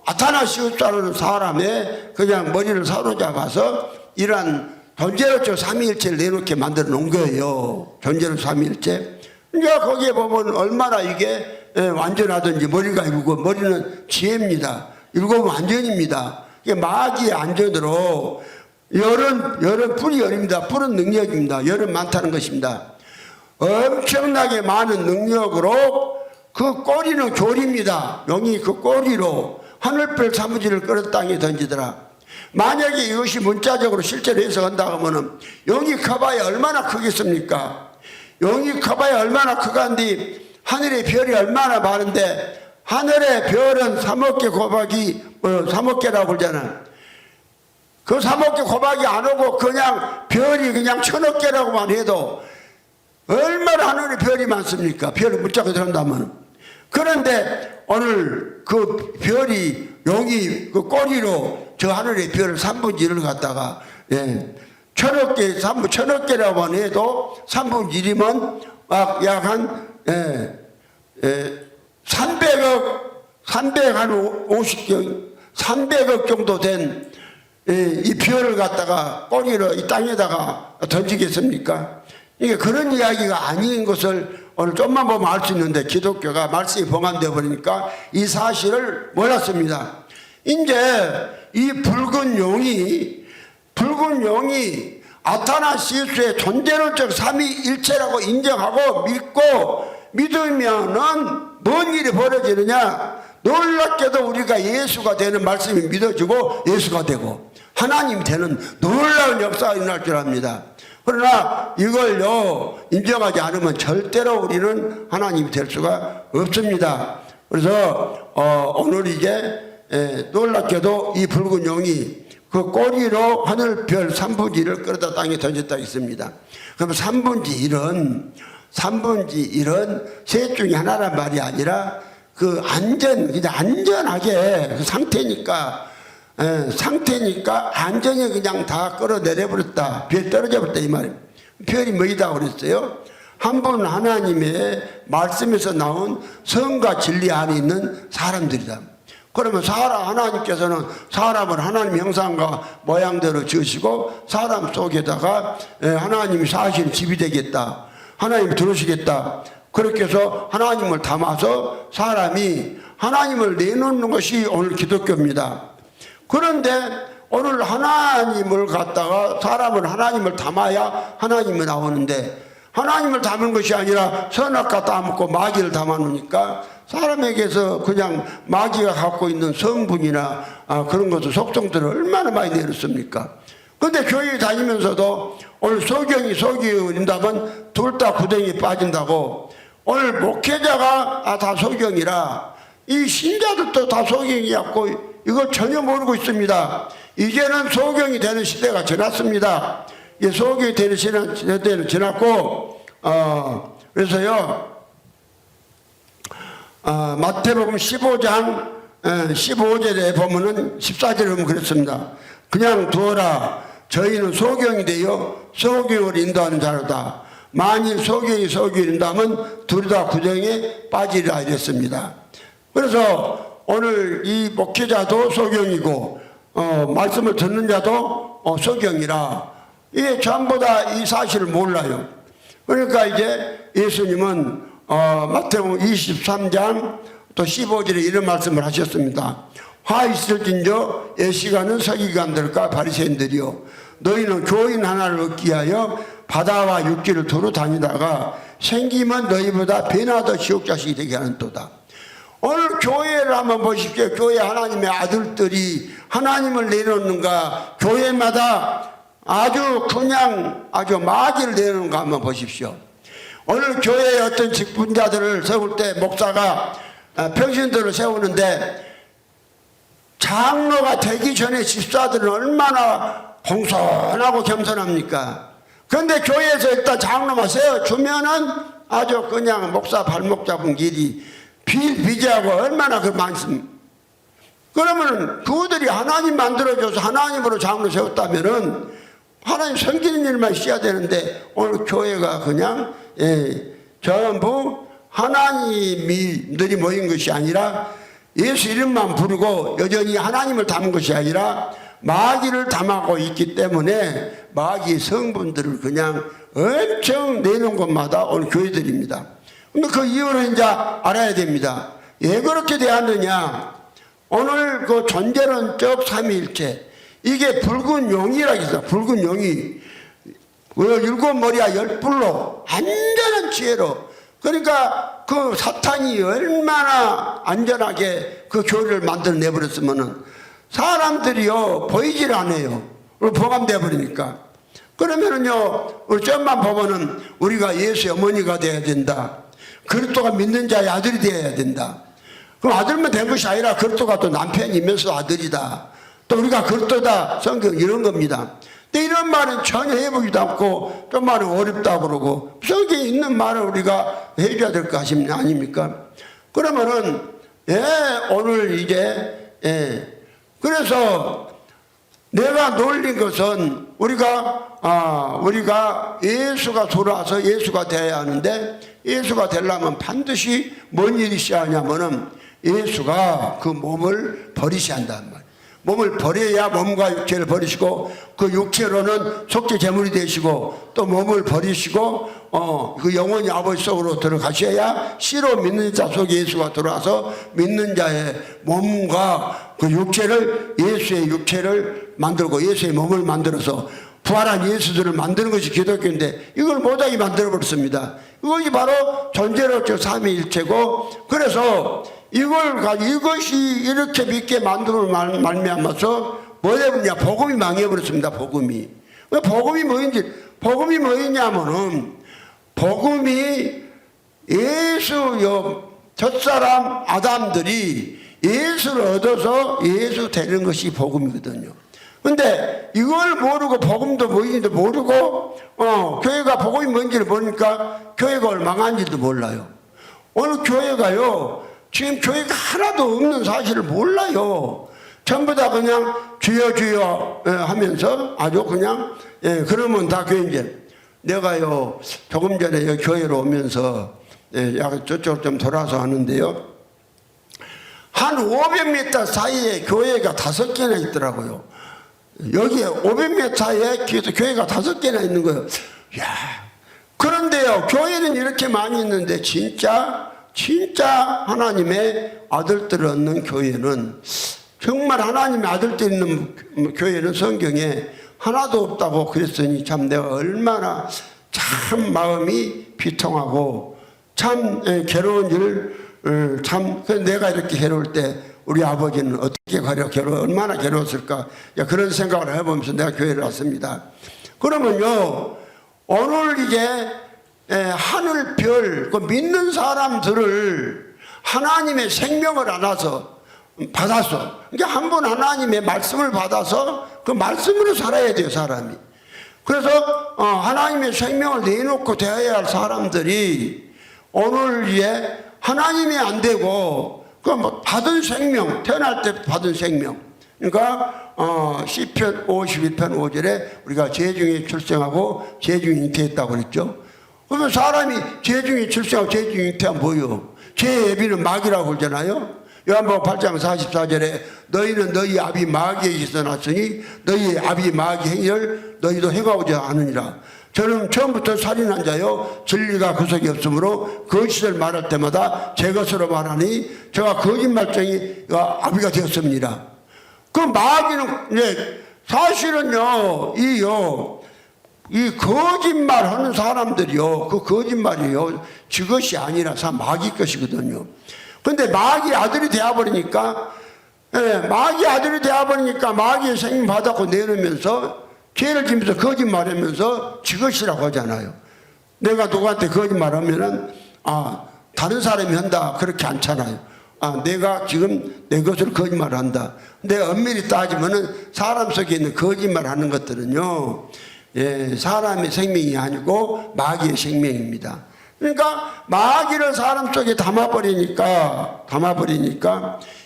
아타나시우스라는 사람의 그냥 머리를 사로잡아서 이러한 존재로서 삼위일체를 내놓게 만들어 놓은 거예요. 존재로 삼위일체. 그러니까 거기에 보면 얼마나 이게 완전하든지 머리가 7, 머리는 지혜입니다. 7 완전입니다. 이게 마귀의 안전으로 열은 뿔이 열입니다. 뿔은 능력입니다. 열은 많다는 것입니다. 엄청나게 많은 능력으로 그 꼬리는 교리입니다. 용이 그 꼬리로 하늘별 사무지를 끌어 땅에 던지더라. 만약에 이것이 문자적으로 실제로 해석한다고 하면은 용이 커봐야 얼마나 크겠습니까? 용이 커봐야 얼마나 크간디 하늘의 별이 얼마나 많은데 하늘의 별은 3억 개 곱하기 3억 개라고 그러잖아요. 그 3억 개 고박이 안 오고 그냥 별이 그냥 1000억 개라고만 해도 얼마나 하늘에 별이 많습니까? 별이 무짝을 들한다면. 그런데 오늘 그 별이 용이 그 꼬리로 저 하늘의 별을 3분의 1을 갖다가 1000억 개, 1000억 개라고만 해도 3분의 1이면 약한 300억 정도 된 이 별을 갖다가 꼬리로 이 땅에다가 던지겠습니까? 이게 그런 이야기가 아닌 것을 오늘 좀만 보면 알 수 있는데 기독교가 말씀이 봉안되어 버리니까 이 사실을 몰랐습니다. 이제 이 붉은 용이 아타나시스의 존재론적 삼위일체라고 인정하고 믿고 믿으면은 뭔 일이 벌어지느냐? 놀랍게도 우리가 예수가 되는 말씀이 믿어지고 예수가 되고 하나님 되는 놀라운 역사가 일어날 줄 압니다. 그러나 이걸요 인정하지 않으면 절대로 우리는 하나님이 될 수가 없습니다. 그래서 오늘 이제 놀랍게도 이 붉은 용이 그 꼬리로 하늘별 3분의 1을 끌어다 땅에 던졌다 했습니다. 그럼 3분의 1은 셋 중에 하나란 말이 아니라 그 그냥 안전하게 그 상태니까 안전히 그냥 다 끌어내려버렸다. 별 떨어져 버렸다 이 말이에요. 별이 뭐이다 그랬어요? 한 분 하나님의 말씀에서 나온 성과 진리 안에 있는 사람들이다. 그러면 하나님께서는 사람을 하나님 형상과 모양대로 지으시고 사람 속에다가 하나님이 사시는 집이 되겠다. 하나님이 들어오시겠다. 그렇게 해서 하나님을 담아서 사람이 하나님을 내놓는 것이 오늘 기독교입니다. 그런데 오늘 하나님을 갖다가 사람은 하나님을 담아야 하나님이 나오는데 하나님을 담은 것이 아니라 선악과 담고 마귀를 담아 놓으니까 사람에게서 그냥 마귀가 갖고 있는 성분이나 그런 것들 속성들을 얼마나 많이 내렸습니까? 근데 교회 다니면서도 오늘 소경이 소경이라면 둘 다 구덩이에 빠진다고 오늘 목회자가 다 소경이라 이 신자들도 다 소경이었고 이걸 전혀 모르고 있습니다. 이제는 소경이 되는 시대가 지났습니다. 소경이 되는 시대는 지났고 그래서요 마태복음 15장 15절에 보면은 14절에 보면 그렇습니다. 그냥 두어라. 저희는 소경이 되어 소경을 인도하는 자로다. 만일 소경이 소경을 인도하면 둘 다 구덩이에 빠지리라 이랬습니다. 그래서 오늘 이 목회자도 소경이고 말씀을 듣는 자도 소경이라 이게 전부 다 이 사실을 몰라요. 그러니까 이제 예수님은 마태복음 23장 또 15절에 이런 말씀을 하셨습니다. 화 있을진저 예시가는 서기관들과 바리새인들이요 너희는 교인 하나를 얻기 위하여 바다와 육지를 두루 다니다가 생기면 너희보다 배나 더 지옥자식이 되게 하는 또다. 오늘 교회를 한번 보십시오. 교회 하나님의 아들들이 하나님을 내놓는가 교회마다 아주 마귀를 내놓는가 한번 보십시오. 오늘 교회에 어떤 직분자들을 세울 때 목사가 평신도를 세우는데 장로가 되기 전에 집사들은 얼마나 공손하고 겸손합니까? 그런데 교회에서 일단 장로만 세워주면은 아주 그냥 목사 발목 잡은 길이 비일비재하고 얼마나 많습니까? 그러면 그들이 하나님 만들어줘서 하나님으로 장로 세웠다면은 하나님 섬기는 일만 있어야 되는데 오늘 교회가 그냥 전부 하나님들이 모인 것이 아니라 예수 이름만 부르고 여전히 하나님을 담은 것이 아니라 마귀를 담하고 있기 때문에 마귀 성분들을 그냥 엄청 내놓은 곳마다 오늘 교회들입니다. 근데 그 이유를 이제 알아야 됩니다. 왜 그렇게 되었느냐? 오늘 그 존재론적 삼위일체 이게 붉은 용이라 했어. 붉은 용이 일곱 머리와 열 뿔로 안전한 지혜로 그러니까 그 사탄이 얼마나 안전하게 그 교회를 만들어내 버렸으면은 사람들이요 보이질 않아요. 봉함되어 버리니까. 그러면은요 우리 점만 보면은 우리가 예수의 어머니가 되어야 된다. 그리스도가 믿는 자의 아들이 되어야 된다. 그럼 아들만 된 것이 아니라 그리스도가 또 남편이면서 아들이다. 또 우리가 그렇다 성경 이런 겁니다. 근데 이런 말은 전혀 해보지도 않고 좀 말은 어렵다고 그러고 성경에 있는 말을 우리가 해줘야 될 거 아닙니까? 그러면은 오늘 이제 그래서 내가 놀린 것은 우리가 예수가 돌아와서 예수가 되어야 하는데 예수가 되려면 반드시 뭔 일이 있어야 하냐면은 예수가 그 몸을 버리셔야 한단 말이에요. 몸을 버려야 몸과 육체를 버리시고 그 육체로는 속죄 제물이 되시고 또 몸을 버리시고 그 영원히 아버지 속으로 들어가셔야 씨로 믿는 자 속에 예수가 들어와서 믿는 자의 몸과 그 육체를 예수의 육체를 만들고 예수의 몸을 만들어서 부활한 예수들을 만드는 것이 기독교인데 이걸 못하게 만들어버렸습니다. 이것이 바로 존재론적 삼위일체고 그래서 이것이 이렇게 믿게 만들어 말미암아서 뭐 되느냐 복음이 망해버렸습니다. 복음이 뭐였냐면은 복음이 첫사람 아담들이 예수를 얻어서 예수 되는 것이 복음이거든요. 근데 이걸 모르고 복음도 뭐인지도 모르고 교회가 복음이 뭔지를 모르니까 교회가 망한지도 몰라요. 오늘 교회가요 지금 교회가 하나도 없는 사실을 몰라요. 전부 다 그냥 주여 주여 하면서 아주 그냥 그러면 다 교회인데 내가요 조금 전에 여기 교회로 오면서 약간 저쪽으로 좀 돌아서 하는데요 한 500m 사이에 교회가 5개나 있더라고요. 여기에 500m 사이에 교회가 5개나 있는 거예요. 야, 그런데요 교회는 이렇게 많이 있는데 진짜 하나님의 아들들을 얻는 교회는 정말 하나님의 아들들 있는 교회는 성경에 하나도 없다고 그랬으니 참 내가 얼마나 참 마음이 비통하고 참 괴로운 일 참 내가 이렇게 괴로울 때 우리 아버지는 어떻게 얼마나 괴로웠을까 그런 생각을 해보면서 내가 교회를 왔습니다. 그러면요 오늘 이제 하늘별 그 믿는 사람들을 하나님의 생명을 받아서 그러니까 한 번 하나님의 말씀을 받아서 그 말씀으로 살아야 돼요 사람이. 그래서 하나님의 생명을 내놓고 대해야 할 사람들이 오늘 이제 하나님이 안 되고 그 뭐 받은 생명 태어날 때 받은 생명 그러니까 시편 51편 5절에 우리가 재중에 출생하고 재중에 잉태했다고 그랬죠. 그러면 사람이 재중에 출생하고 재중에 잉태하면 뭐예요? 죄의 애비는 마귀라고 그러잖아요. 요한복음 8장 44절에 너희는 너희 아비 마귀에게서 났으니 너희 아비 마귀 행위를 너희도 행하고자 하느니라. 저는 처음부터 살인한 자요 진리가 구석이 없으므로 거짓을 말할 때마다 제 것으로 말하니 제가 거짓말쟁이가 아비가 되었습니다. 그 마귀는 사실은요 이 거짓말 하는 사람들이요 그 거짓말이요 지 것이 아니라 마귀 것이거든요. 근데 마귀 아들이 되어버리니까 마귀의 생명 받았고 내놓으면서 죄를 지면서 거짓말하면서 지 것이라고 하잖아요. 내가 누구한테 거짓말하면은 다른 사람이 한다 그렇게 않잖아요. 내가 지금 내 것으로 거짓말을 한다. 내가 엄밀히 따지면은 사람 속에 있는 거짓말하는 것들은요 사람의 생명이 아니고 마귀의 생명입니다. 그러니까 마귀를 사람 속에 담아버리니까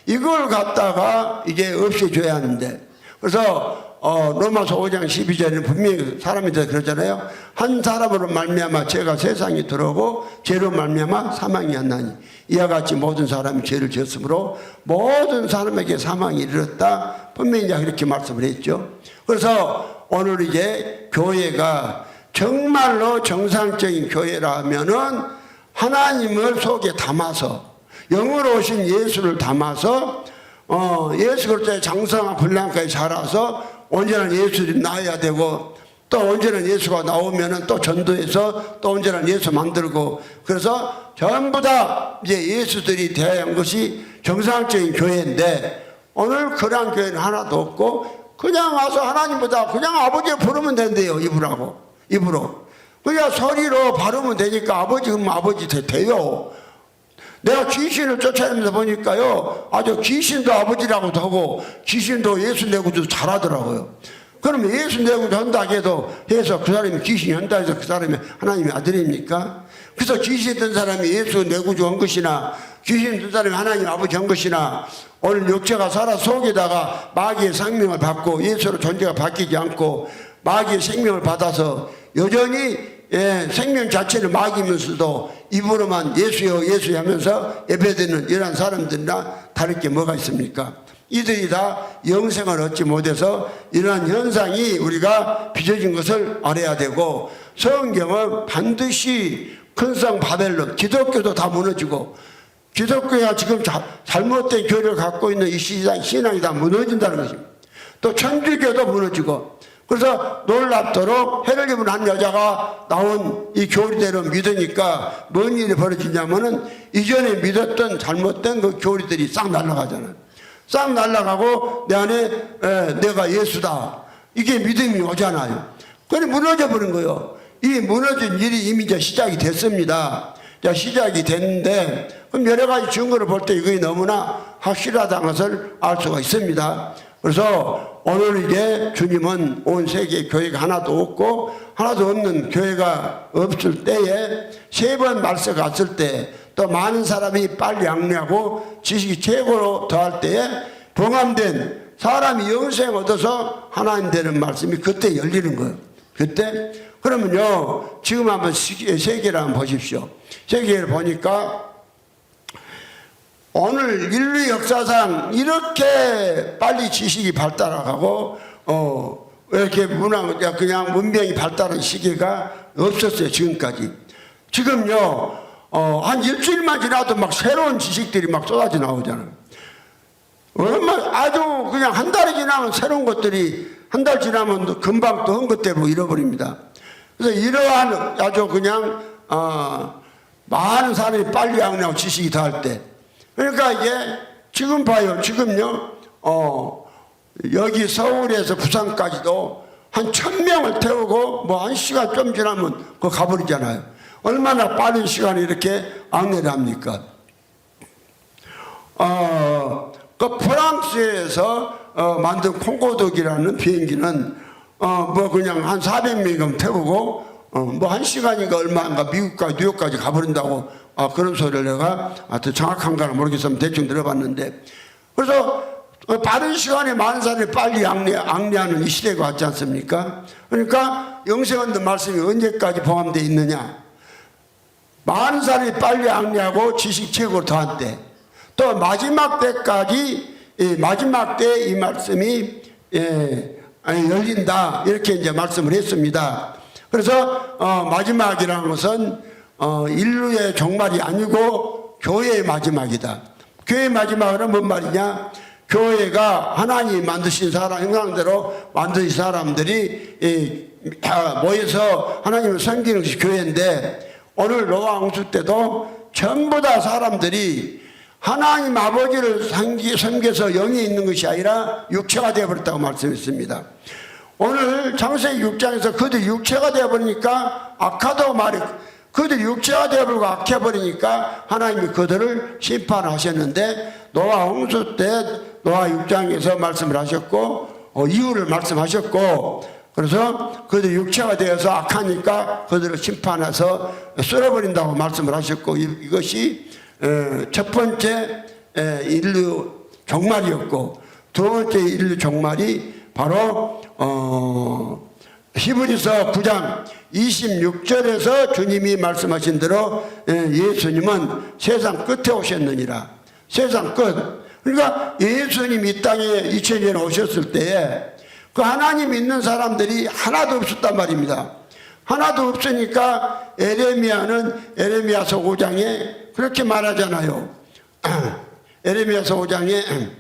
이걸 갖다가 이제 없애줘야 하는데 그래서 로마서 5장 12절에는 분명히 사람이 더 그러잖아요. 한 사람으로 말미암아 죄가 세상에 들어오고 죄로 말미암아 사망이 왔나니 이와 같이 모든 사람이 죄를 지었으므로 모든 사람에게 사망이 이르렀다. 분명히 그렇게 말씀을 했죠. 그래서 오늘 이제 교회가 정말로 정상적인 교회라면은 하나님을 속에 담아서 영으로 오신 예수를 담아서 예수 그리스도의 장성한 분량까지 자라서 언제나 예수를 낳아야 되고 또 언제나 예수가 나오면은 또 전도해서 또 언제나 예수 만들고 그래서 전부 다 이제 예수들이 대한 것이 정상적인 교회인데 오늘 그러한 교회는 하나도 없고 그냥 와서 하나님보다 그냥 아버지를 부르면 된대요. 입으로 그냥 소리로 바르면 되니까 아버지 그러면 아버지 돼요. 내가 귀신을 쫓아내면서 보니까요, 아주 귀신도 아버지라고도 하고 귀신도 예수 내구도 잘하더라고요. 그러면 예수 내구도 한다 해서 그 사람이 귀신이 한다 해서 그 사람이 하나님의 아들입니까? 그래서 귀신 든 사람이 예수 내구주 한 것이나 귀신 든 사람이 하나님 아버지 한 것이나 오늘 육체가 살아 속에다가 마귀의 생명을 받고 예수로 존재가 바뀌지 않고 마귀의 생명을 받아서 여전히 생명 자체는 마귀면서도 입으로만 예수여 예수여 하면서 예배드리는 이러한 사람들이나 다를 게 뭐가 있습니까? 이들이 다 영생을 얻지 못해서 이러한 현상이 우리가 빚어진 것을 알아야 되고, 성경은 반드시 큰성 바벨론, 기독교도 다 무너지고 기독교가 지금 잘못된 교리를 갖고 있는 이 신앙이 다 무너진다는 것입니다. 또 천주교도 무너지고, 그래서 놀랍도록 해를 입은 한 여자가 나온 이 교리대로 믿으니까 뭔 일이 벌어지냐면은 이전에 믿었던 잘못된 그 교리들이 싹 날아가잖아요. 싹 날아가고 내 안에 내가 예수다, 이게 믿음이 오잖아요. 그래 무너져 버린 거예요. 이 무너진 일이 이미 이제 시작이 됐습니다. 자, 시작이 됐는데 그럼 여러 가지 증거를 볼 때 이것이 너무나 확실하다는 것을 알 수가 있습니다. 그래서 오늘 이제 주님은 온 세계에 교회가 하나도 없고 하나도 없는 교회가 없을 때에 3번 말세 갔을 때 또 많은 사람이 빨리 양리하고 지식이 최고로 더할 때에 봉함된 사람이 영생 얻어서 하나님 되는 말씀이 그때 열리는 거예요. 그때 그러면요, 지금 한번 세계를 한번 보십시오. 세계를 보니까 오늘 인류 역사상 이렇게 빨리 지식이 발달하고 이렇게 그냥 문명이 발달한 시기가 없었어요. 지금까지. 지금요, 한 일주일만 지나도 막 새로운 지식들이 막 쏟아져 나오잖아요. 아주 그냥 한 달이 지나면 새로운 것들이, 한 달 지나면 금방 또 한 것대로 잃어버립니다. 그래서 이러한 아주 그냥 많은 사람이 빨리 양리하고 지식이 더할 때, 그러니까 이게 지금 봐요. 지금요, 여기 서울에서 부산까지도 한 1000명을 태우고 뭐 1시간 좀 지나면 그거 가버리잖아요. 얼마나 빠른 시간에 이렇게 안내를 합니까? 그 프랑스에서 만든 콩고독이라는 비행기는 뭐 그냥 한 400명이면 태우고 뭐 1시간인가 얼마인가 미국까지 뉴욕까지 가버린다고 그런 소리를 내가 하여튼 정확한가는 모르겠으면 대충 들어봤는데, 그래서 빠른 시간에 많은 사람이 빨리 앙리하는 이 시대가 왔지 않습니까? 그러니까 영생 얻는 말씀이 언제까지 포함되어 있느냐? 많은 사람이 빨리 앙리하고 지식 최고로 더한 때, 또 마지막 때까지 마지막 때 이 말씀이 열린다, 이렇게 이제 말씀을 했습니다. 그래서 마지막이라는 것은 인류의 종말이 아니고 교회의 마지막이다. 교회의 마지막은 뭔 말이냐? 교회가 하나님이 만드신 사람, 형상대로 만드신 사람들이 모여서 하나님을 섬기는 것이 교회인데, 오늘 노아 홍수 때도 전부 다 사람들이 하나님 아버지를 섬겨서 영이 있는 것이 아니라 육체가 되어버렸다고 말씀했습니다. 오늘 창세기 6장에서 그들 육체가 되어버리니까 악하다고 그들 육체가 되어버리고 악해버리니까 하나님이 그들을 심판하셨는데, 노아 홍수 때 노아 6장에서 말씀을 하셨고 이유를 말씀하셨고, 그래서 그들 육체가 되어서 악하니까 그들을 심판해서 썰어버린다고 말씀을 하셨고, 이것이 첫 번째 인류 종말이었고, 두 번째 인류 종말이 바로 히브리서 9장 26절에서 주님이 말씀하신 대로 예수님은 세상 끝에 오셨느니라. 세상 끝. 그러니까 예수님이 이 땅에 2000년 오셨을 때에 그 하나님 믿는 사람들이 하나도 없었단 말입니다. 하나도 없으니까 에레미야는 에레미야서 5장에 그렇게 말하잖아요. 에레미야서 5장에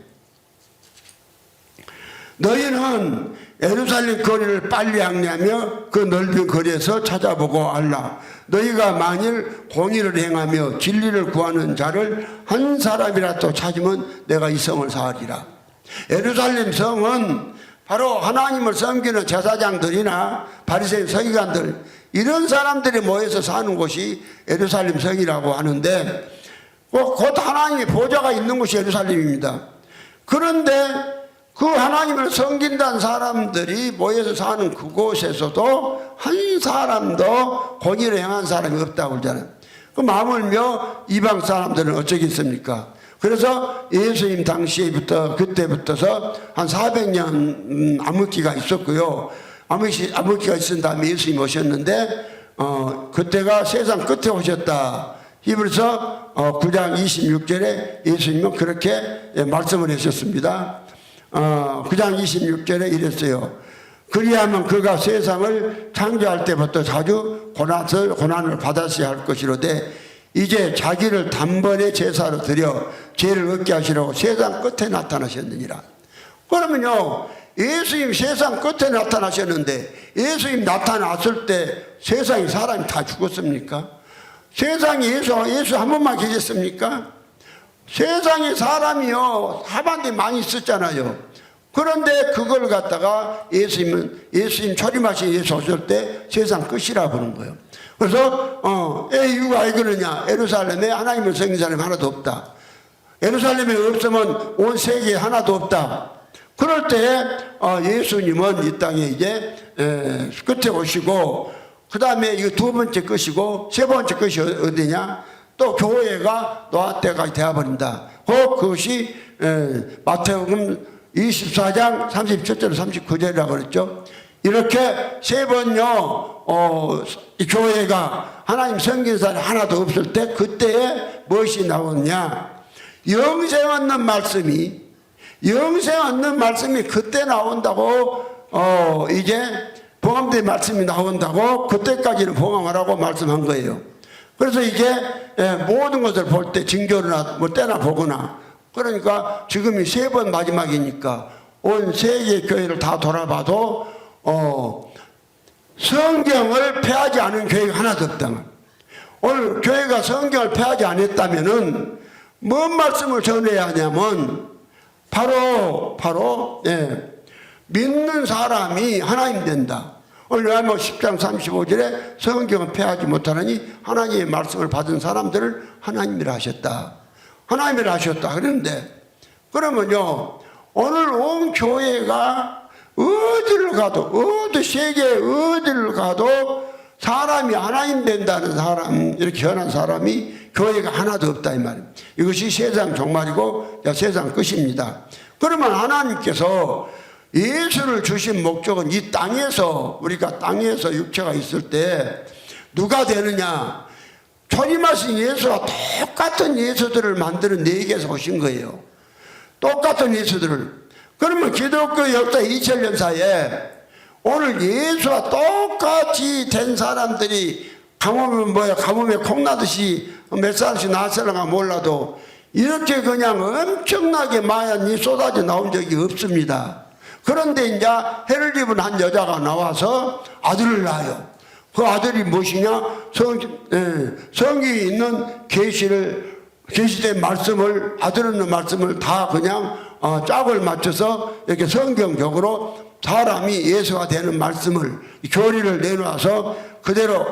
너희는 예루살렘 거리를 빨리 항리하며 그 넓은 거리에서 찾아보고 알라. 너희가 만일 공의를 행하며 진리를 구하는 자를 한 사람이라도 찾으면 내가 이 성을 사하리라. 예루살렘 성은 바로 하나님을 섬기는 제사장들이나 바리새인 서기관들, 이런 사람들이 모여서 사는 곳이 예루살렘 성이라고 하는데, 곧 하나님의 보좌가 있는 곳이 예루살렘입니다. 그런데 그 하나님을 섬긴다는 사람들이 모여서 사는 그곳에서도 한 사람도 공의를 행한 사람이 없다고 그러잖아요. 그 마음을며 이방 사람들은 어쩌겠습니까? 그래서 예수님 당시부터 그때부터서 한 400년 암흑기가 있었고요. 암흑기가 있은 다음에 예수님이 오셨는데 그때가 세상 끝에 오셨다. 히브리서 9장 26절에 예수님은 그렇게 말씀을 하셨습니다. 9장 26절에 이랬어요. 그리하면 그가 세상을 창조할 때부터 자주 고난을 받았어야 할 것이로되 이제 자기를 단번에 제사로 드려 죄를 얻게 하시려고 세상 끝에 나타나셨느니라. 그러면요, 예수님 세상 끝에 나타나셨는데 예수님 나타났을 때 세상에 사람이 다 죽었습니까? 세상에 예수 한 번만 계셨습니까? 세상에 사람이요 하반대 많이 있었잖아요. 그런데 그걸 갖다가 예수님 초림하신 예수 오실 때 세상 끝이라 보는 거예요. 그래서 이유가 왜 그러냐? 예루살렘에 하나님을 섬기는 사람이 하나도 없다. 예루살렘에 없으면 온 세계에 하나도 없다. 그럴 때 예수님은 이 땅에 이제 끝에 오시고, 그 다음에 이거 두 번째 끝이고, 세 번째 끝이 어디냐? 또 교회가 노아 때까지 되어버린다. 그것이 마태복음 24장 37절 39절이라고 그랬죠. 이렇게 세 번요 이 교회가 하나님 섬기는 사람이 하나도 없을 때 그때에 무엇이 나오느냐? 영생 얻는 말씀이 그때 나온다고. 이제 봉함된 말씀이 나온다고 그때까지는 봉함하라고 말씀한 거예요. 그래서 이제 모든 것을 볼 때 징조나 뭐 때나 보거나, 그러니까 지금이 세 번 마지막이니까 온 세계 교회를 다 돌아봐도 성경을 폐하지 않은 교회가 하나도 없다. 오늘 교회가 성경을 폐하지 않았다면은 뭔 말씀을 전해야 하냐면 바로 믿는 사람이 하나님 된다. 오늘 요한복음 10장 35절에 성경을 폐하지 못하느니 하나님의 말씀을 받은 사람들을 하나님이라 하셨다. 하나님이라 하셨다. 그런데 그러면요, 오늘 온 교회가 어디를 가도, 세계 어디를 가도 사람이 하나님 된다는 사람, 이렇게 변한 사람이 교회가 하나도 없다 이 말이에요. 이것이 세상 종말이고 세상 끝입니다. 그러면 하나님께서 예수를 주신 목적은 이 땅에서, 우리가 땅에서 육체가 있을 때 누가 되느냐? 초림하신 예수와 똑같은 예수들을 만드는 네개에서 오신 거예요. 똑같은 예수들을. 그러면 기독교 역사 2000년 사이에 오늘 예수와 똑같이 된 사람들이 가뭄에 콩나듯이 몇 사람씩 나왔을까 몰라도 이렇게 그냥 엄청나게 많이 쏟아져 나온 적이 없습니다. 그런데 이제 해를 입은 한 여자가 나와서 아들을 낳아요. 그 아들이 무엇이냐? 성경에 있는 계시된 말씀을, 아들 없는 말씀을 다 그냥 짝을 맞춰서 이렇게 성경적으로 사람이 예수가 되는 말씀을, 교리를 내놓아서 그대로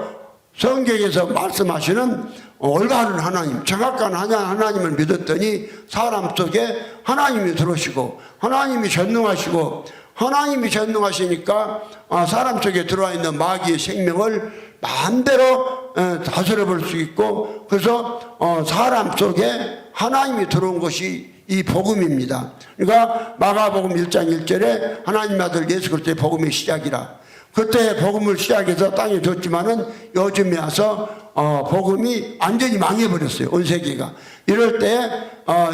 성경에서 말씀하시는 올바른 하나님, 정확한 하나님을 믿었더니 사람 속에 하나님이 들어오시고, 하나님이 전능하시고, 하나님이 전능하시니까 사람 속에 들어와 있는 마귀의 생명을 마음대로 다스려 볼 수 있고, 그래서 사람 속에 하나님이 들어온 것이 이 복음입니다. 그러니까 마가복음 1장 1절에 하나님 아들 예수 그리스도의 복음의 시작이라. 그때 복음을 시작해서 땅에 뒀지만은 요즘에 와서 복음이 완전히 망해버렸어요. 온 세계가. 이럴 때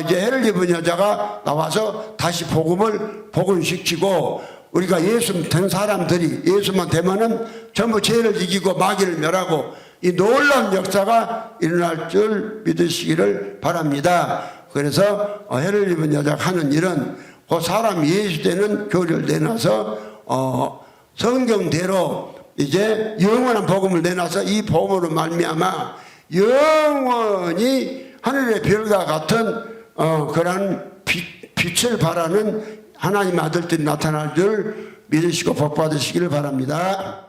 이제 해를 입은 여자가 나와서 다시 복음을 복음시키고, 우리가 예수 된 사람들이 예수만 되면은 전부 죄를 이기고 마귀를 멸하고 이 놀라운 역사가 일어날 줄 믿으시기를 바랍니다. 그래서 해를 입은 여자가 하는 일은 그 사람이 예수 되는 교리를 내놔서 성경대로 이제 영원한 복음을 내놔서 이 복음으로 말미암아 영원히 하늘의 별과 같은 그런 빛을 발하는 하나님 아들들이 나타날 줄 믿으시고 복 받으시기를 바랍니다.